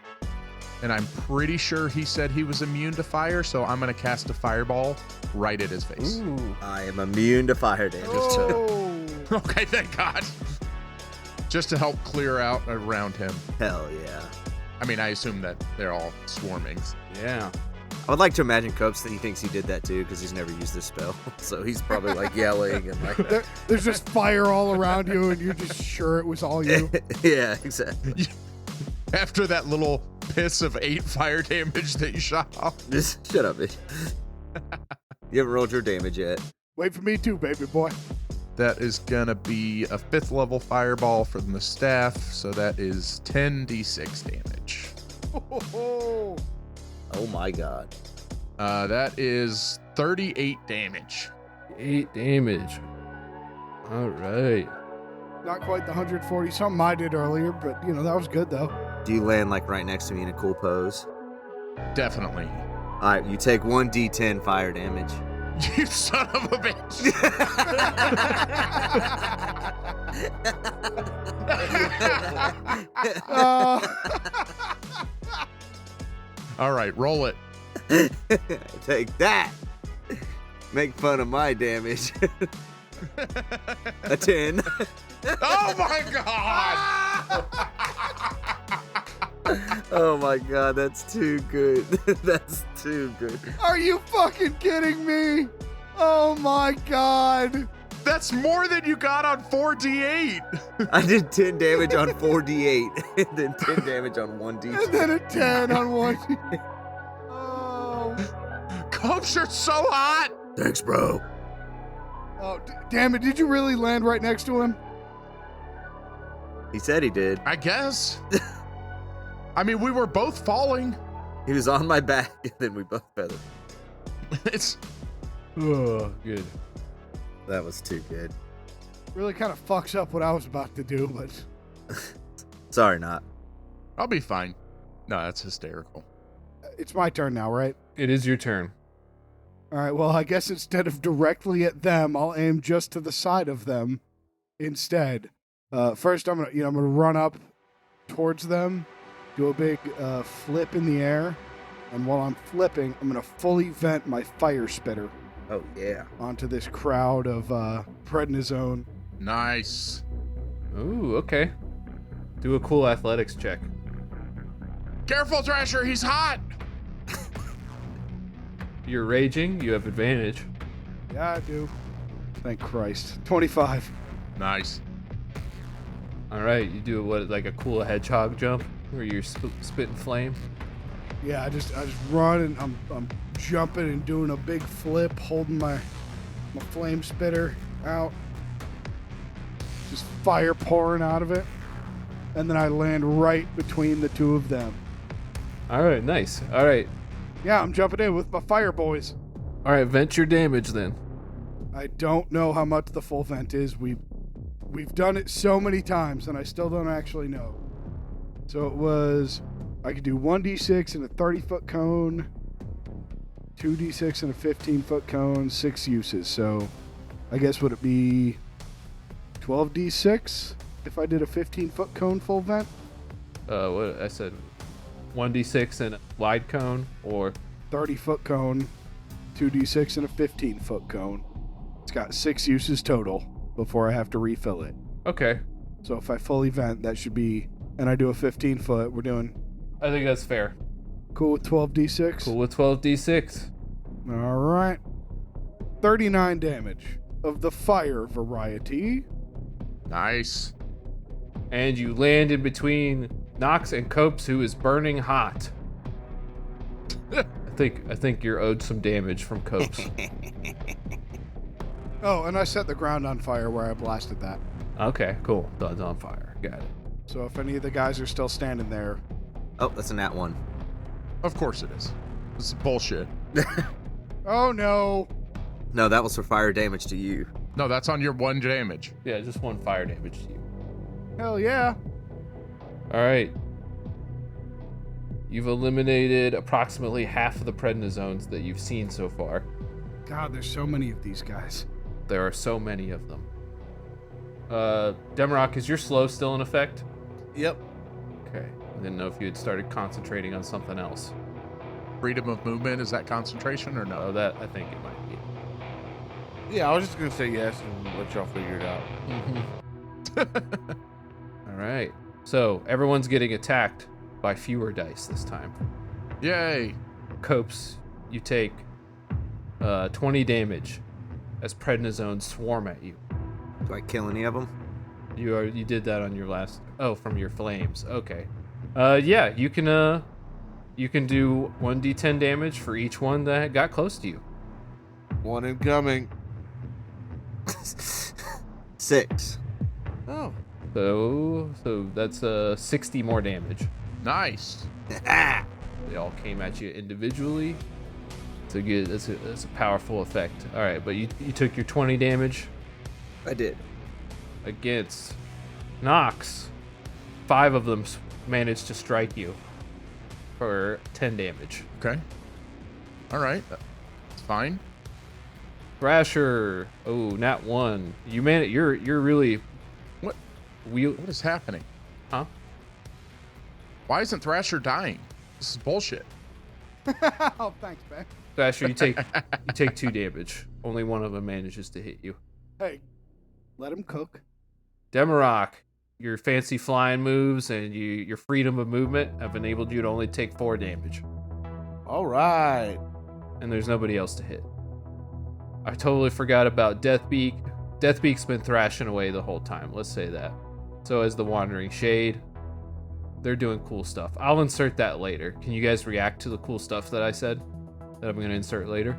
And I'm pretty sure he said he was immune to fire, so I'm going to cast a fireball right at his face. Ooh. I am immune to fire damage. oh. Okay, thank God. Just to help clear out around him. Hell yeah. I mean, I assume that they're all swarming. Yeah. I would like to imagine Copes that he thinks he did that too, because he's never used this spell. So he's probably like yelling and like... There's just fire all around you, and you're just sure it was all you. Yeah, exactly. After that little piss of 8 fire damage that you shot off. Just shut up, bitch. You haven't rolled your damage yet. Wait for me too, baby boy. That is gonna be a 5th level fireball from the staff, so that is 10d6 damage. Oh, Oh my god. That is 38 damage. 8 damage. All right. not quite the 140 something I did earlier, but that was good though. Do you land like right next to me in a cool pose? Definitely. All right, you take 1d10 fire damage. You son of a bitch. All right, roll it. Take that. Make fun of my damage. A 10. Oh my god! Oh my god, that's too good. That's too good. Are you fucking kidding me? Oh my god. That's more than you got on 4d8. I did 10 damage on 4d8, and then 10 damage on 1d10. And then a 10 on 1. Oh. Copes are so hot. Thanks, bro. Oh, damn it. Did you really land right next to him? He said he did. I guess. I mean, we were both falling. He was on my back, and then we both feathered. It's Oh, good. That was too good. Really kind of fucks up what I was about to do, but Sorry, not. I'll be fine. No, that's hysterical. it's my turn now, right? It is your turn. All right, well, I guess instead of directly at them, I'll aim just to the side of them instead. First, I'm gonna run up towards them, do a big flip in the air, and while I'm flipping, I'm gonna fully vent my fire spitter Oh, yeah. onto this crowd of prednisone. Nice. Ooh, okay. Do a cool athletics check. Careful, Thrasher. He's hot. You're raging. You have advantage. Yeah, I do. Thank Christ. 25. Nice. All right, you do what, like a cool hedgehog jump, where you're spitting flame. Yeah, I just run and I'm jumping and doing a big flip, holding my flame spitter out. Just fire pouring out of it. And then I land right between the two of them. All right, nice. All right, Yeah, I'm jumping in with my fire boys. all right. Vent your damage then. I don't know how much the full vent is. We've done it so many times, and I still don't actually know. So it was, I could do 1d6 in a 30-foot cone, 2d6 in a 15-foot cone, 6 uses. So I guess would it be 12d6 if I did a 15-foot cone full vent? What I said, 1d6 and a wide cone, or 30-foot cone, 2d6 in a 15-foot cone. It's got 6 uses total before I have to refill it. okay. So if I fully vent, that should be, and I do a 15-foot, we're doing I think that's fair. cool with 12d6? Cool with 12d6. All right. 39 damage of the fire variety. Nice. And you land in between Nox and Copes, who is burning hot. I think you're owed some damage from Copes. Oh, and I set the ground on fire where I blasted that. Okay, cool. Done's on fire. Got it. So if any of the guys are still standing there, Oh, that's a nat 1. Of course it is. This is bullshit. oh no. No, that was for fire damage to you. No, that's on your 1 damage. Yeah, just 1 fire damage to you. Hell yeah. All right. You've eliminated approximately half of the prednisones that you've seen so far. God, there's so many of these guys. There are so many of them. Demrock, is your slow still in effect? Yep. Okay. I didn't know if you had started concentrating on something else. Freedom of movement, is that concentration or Oh, no? that I think it might be. Yeah, I was just gonna say yes and let y'all figure it out. All right. So everyone's getting attacked by fewer dice this time. Yay. Copes, you take 20 damage as prednisones swarm at you. Do I kill any of them? You did that on your last. Oh, from your flames. Okay. Yeah, you can do 1d10 damage for each one that got close to you. 1 incoming. 6. Oh. So that's 60 more damage. Nice. They all came at you individually. It's a powerful effect. All right, but you took your 20 damage I did. against Nox. 5 of them managed to strike you for 10 damage. Okay. All right. That's fine. Thrasher, oh, nat 1. You you're really What wheel. What is happening? Huh? Why isn't Thrasher dying? This is bullshit. oh, thanks, man. Thrasher, you take 2 damage. Only one of them manages to hit you. Hey, let him cook. Demarok, your fancy flying moves and your freedom of movement have enabled you to only take 4 damage. All right. And there's nobody else to hit. I totally forgot about Deathbeak. Deathbeak's been thrashing away the whole time, let's say that. So has the Wandering Shade. They're doing cool stuff. I'll insert that later. Can you guys react to the cool stuff that I said? That I'm going to insert later?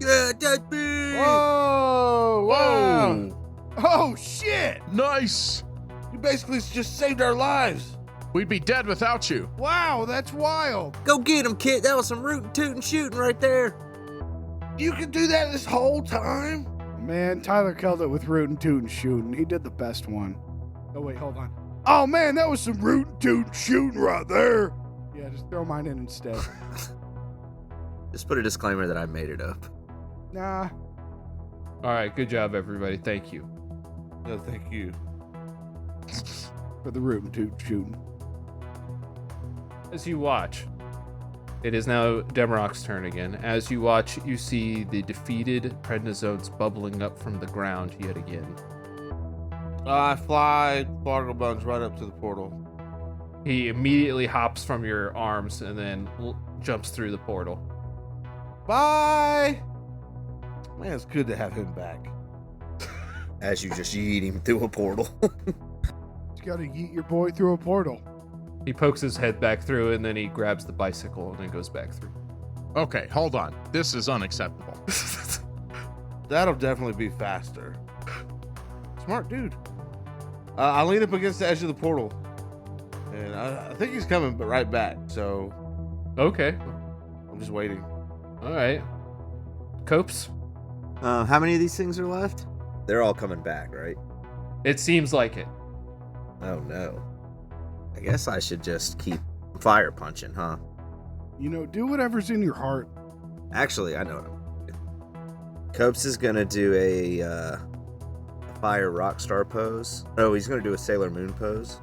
Yeah, Deadbeat! Whoa! Wow! Oh, shit. Nice. You basically just saved our lives. We'd be dead without you. Wow, that's wild. Go get him, kid. That was some rootin' tootin' shooting right there. You could do that this whole time? Man, Tyler killed it with rootin' tootin' shooting. He did the best one. Oh, wait, hold on. Oh, man, that was some rootin' tootin' shooting right there. Yeah, just throw mine in instead. Just put a disclaimer that I made it up. Nah. All right, good job, everybody. Thank you. No, thank you. For the rootin' tootin' shooting. As you watch, It is now Demarok's turn again. As you watch, you see the defeated prednisones bubbling up from the ground yet again. I fly Bargle Bones right up to the portal. He immediately hops from your arms and then jumps through the portal. Bye! Man, it's good to have him back. As you just yeet him through a portal. You gotta yeet your boy through a portal. He pokes his head back through and then he grabs the bicycle and then goes back through. Okay, hold on. This is unacceptable. That'll definitely be faster. Smart dude. I lean up against the edge of the portal. And I think he's coming but right back. So Okay. I'm just waiting. All right. Copes? How many of these things are left? They're all coming back, right? It seems like it. Oh no. I guess I should just keep fire punching, huh? You know, do whatever's in your heart. Actually, I know what I'm doing. Copes is gonna do a fire rock star pose. Oh, he's gonna do a Sailor Moon pose.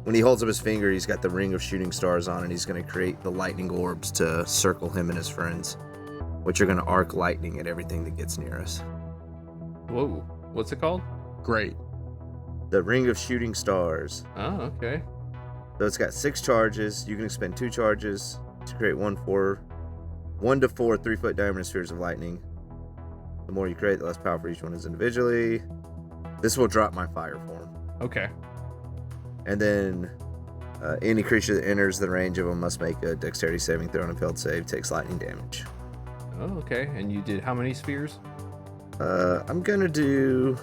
When he holds up his finger, he's got the ring of shooting stars on, and he's gonna create the lightning orbs to circle him and his friends, which are gonna arc lightning at everything that gets near us. Whoa. What's it called? Great. The ring of shooting stars. Oh, okay. So it's got 6 charges. You can expend 2 charges to create 1 to 4 3-foot diameter spheres of lightning. The more you create, the less powerful each one is individually. This will drop my fire form. Okay. And then any creature that enters the range of them must make a dexterity saving throw, and a failed save takes lightning damage. Oh, okay. And you did how many spheres? I'm gonna do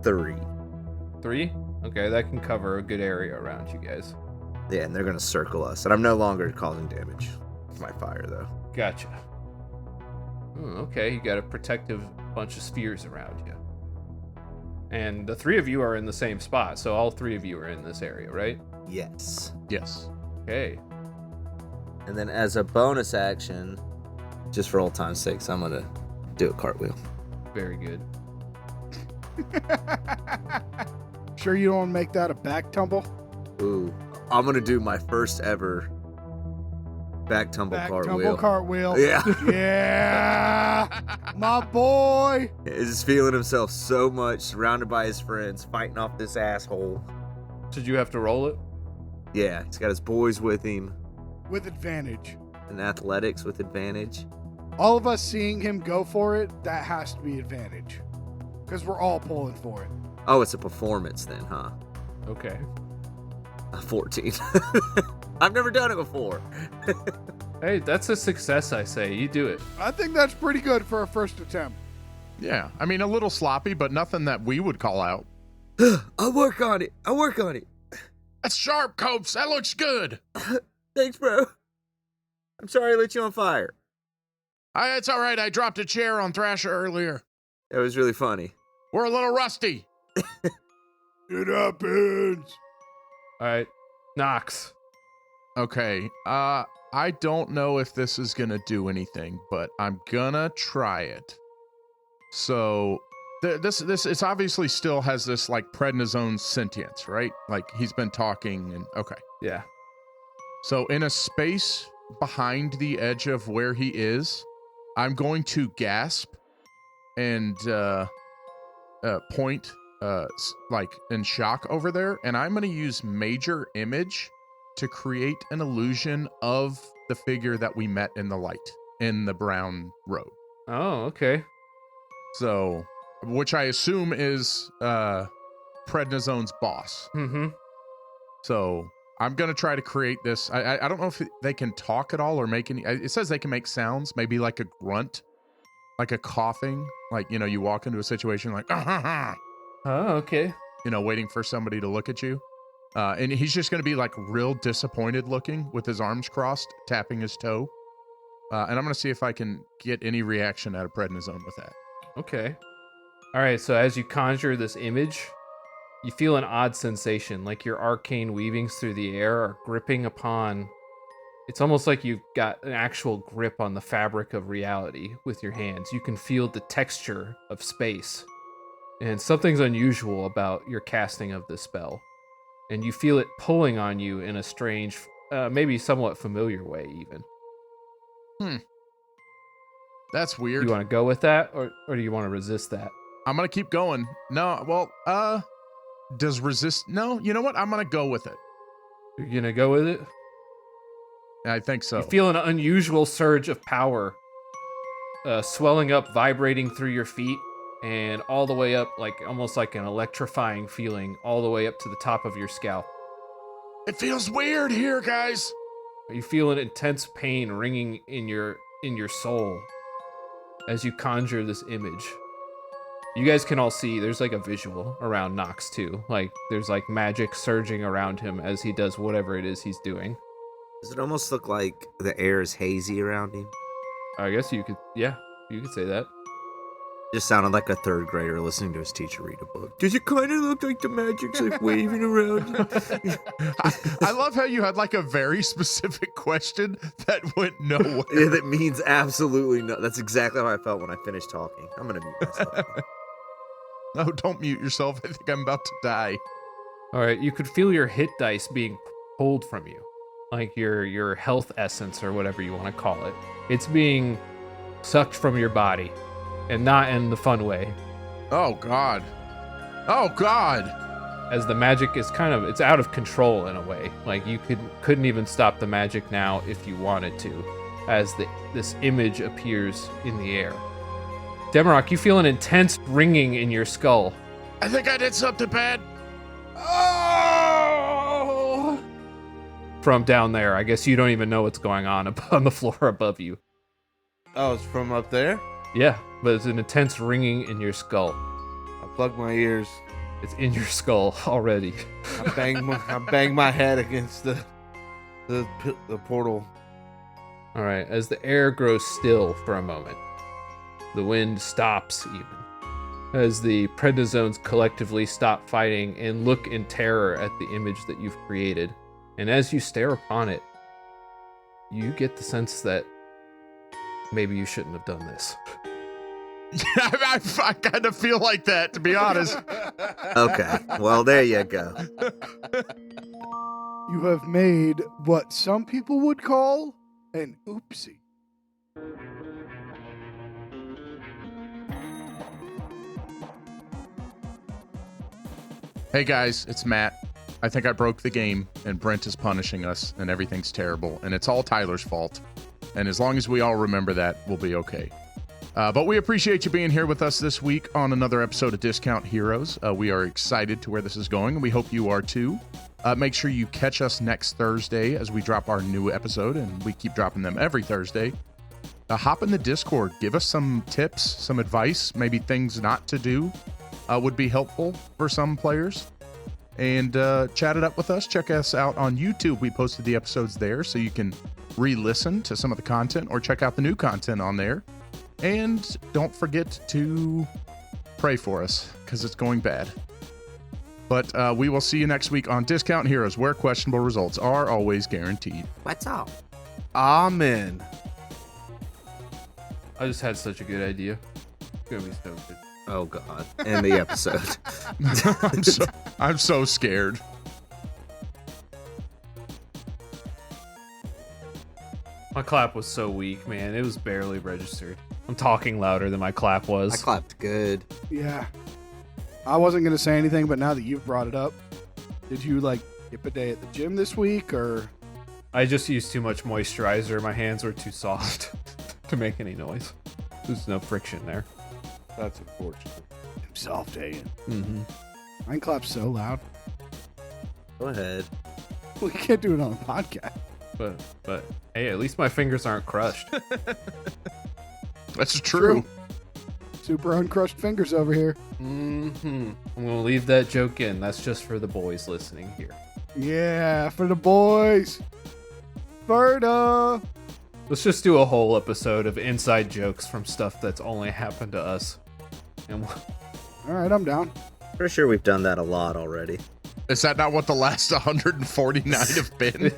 3. 3? Okay, that can cover a good area around you guys. Yeah, and they're gonna circle us, and I'm no longer causing damage with my fire, though. Gotcha. Okay, you got a protective bunch of spheres around you. And the 3 of you are in the same spot, so all 3 of you are in this area, right? Yes. Yes. Okay. And then as a bonus action, just for old time's sake, I'm gonna do a cartwheel. Very good. Sure you don't want to make that a back tumble? Ooh, I'm gonna do my first ever back tumble cartwheel. Tumble cartwheel. Yeah. Yeah. My boy. Is feeling himself so much, surrounded by his friends, fighting off this asshole. Did you have to roll it? Yeah, he's got his boys with him, With advantage. and athletics with advantage. All of us seeing him go for it, that has to be advantage. Because we're all pulling for it. Oh, it's a performance then, huh? Okay. 14. I've never done it before. Hey, that's a success, I say. You do it. I think that's pretty good for a first attempt. Yeah. I mean, a little sloppy, but nothing that we would call out. I'll work on it. That's sharp, Copes. That looks good. Thanks, bro. I'm sorry I lit you on fire. It's all right. I dropped a chair on Thrasher earlier. It was really funny. We're a little rusty. It happens. All right. Knox. Okay. I don't know if this is gonna do anything, but I'm gonna try it. So, this it's obviously still has this like prednisone sentience, right? Like he's been talking and okay. Yeah. So in a space behind the edge of where he is, I'm going to gasp and point like in shock over there, and I'm going to use major image to create an illusion of the figure that we met in the light in the brown robe. Oh, okay. So, which I assume is Prednisone's boss. Mm-hmm. So I'm gonna try to create this. I don't know if they can talk at all or make any. It says they can make sounds, maybe like a grunt, like a coughing, like you walk into a situation like Oh, okay. waiting for somebody to look at you, and he's just gonna be like real disappointed looking with his arms crossed, tapping his toe, and I'm gonna see if I can get any reaction out of Prednisone with that. Okay. All right, so as you conjure this image, you feel an odd sensation, like your arcane weavings through the air are gripping upon... It's almost like you've got an actual grip on the fabric of reality with your hands. You can feel the texture of space. And something's unusual about your casting of this spell. And you feel it pulling on you in a strange, maybe somewhat familiar way even. That's weird. You want to go with that, or do you want to resist that? I'm gonna keep going. No, well, does resist? No, you know what? I'm gonna go with it. You're gonna go with it? I think so. You feel an unusual surge of power, swelling up, vibrating through your feet, and all the way up, like almost like an electrifying feeling, all the way up to the top of your scalp. It feels weird here, guys. You feel an intense pain ringing in your soul as you conjure this image. You guys can all see there's like a visual around Nox too. Like there's like magic surging around him as he does whatever it is he's doing. Does it almost look like the air is hazy around him? I guess you could say that. Just sounded like a third grader listening to his teacher read a book. Does it kind of look like the magic's like waving around? I love how you had like a very specific question that went nowhere. Yeah, that means absolutely no. That's exactly how I felt when I finished talking. I'm gonna mute myself. No, don't mute yourself. I think I'm about to die. All right, you could feel your hit dice being pulled from you, like your health essence or whatever you want to call it. It's being sucked from your body, and not in the fun way. Oh God. Oh God. As the magic is it's out of control in a way. Like you couldn't even stop the magic now if you wanted to, as this image appears in the air. Demarok, you feel an intense ringing in your skull. I think I did something bad. Oh! From down there. I guess you don't even know what's going on the floor above you. Oh, it's from up there? Yeah, but it's an intense ringing in your skull. I plug my ears. It's in your skull already. I bang my head against the portal. All right, as the air grows still for a moment, the wind stops even. As the prednisones collectively stop fighting and look in terror at the image that you've created. And as you stare upon it, you get the sense that maybe you shouldn't have done this. Yeah, I kind of feel like that, to be honest. Okay, well, there you go. You have made what some people would call an oopsie. Hey guys, it's Matt. I think I broke the game, and Brent is punishing us, and everything's terrible, and it's all Tyler's fault. And as long as we all remember that, we'll be okay. But we appreciate you being here with us this week on another episode of Discount Heroes. We are excited to where this is going, and we hope you are too. Make sure you catch us next Thursday as we drop our new episode, and we keep dropping them every Thursday. Hop in the Discord. Give us some tips, some advice, maybe things not to do would be helpful for some players. And chat it up with us. Check us out on YouTube. We posted the episodes there, so you can re-listen to some of the content or check out the new content on there. And don't forget to pray for us, because it's going bad. But we will see you next week on Discount Heroes, where questionable results are always guaranteed. What's up? Amen. I just had such a good idea. It's gonna be so good. Oh God! End the episode. I'm so scared. My clap was so weak, man. It was barely registered. I'm talking louder than my clap was. I clapped good. Yeah. I wasn't going to say anything, but now that you've brought it up, did you skip a day at the gym this week, or? I just used too much moisturizer. My hands were too soft to make any noise. There's no friction there. That's unfortunate. Soft day. Mm-hmm. Mine claps so loud. Go ahead. We can't do it on a podcast. But hey, at least my fingers aren't crushed. That's true. Super uncrushed fingers over here. Mm-hmm. I'm gonna leave that joke in. That's just for the boys listening here. Yeah, for the boys. Berta. Let's just do a whole episode of inside jokes from stuff that's only happened to us. And all right, I'm down. Pretty sure we've done that a lot already. Is that not what the last 149 have been?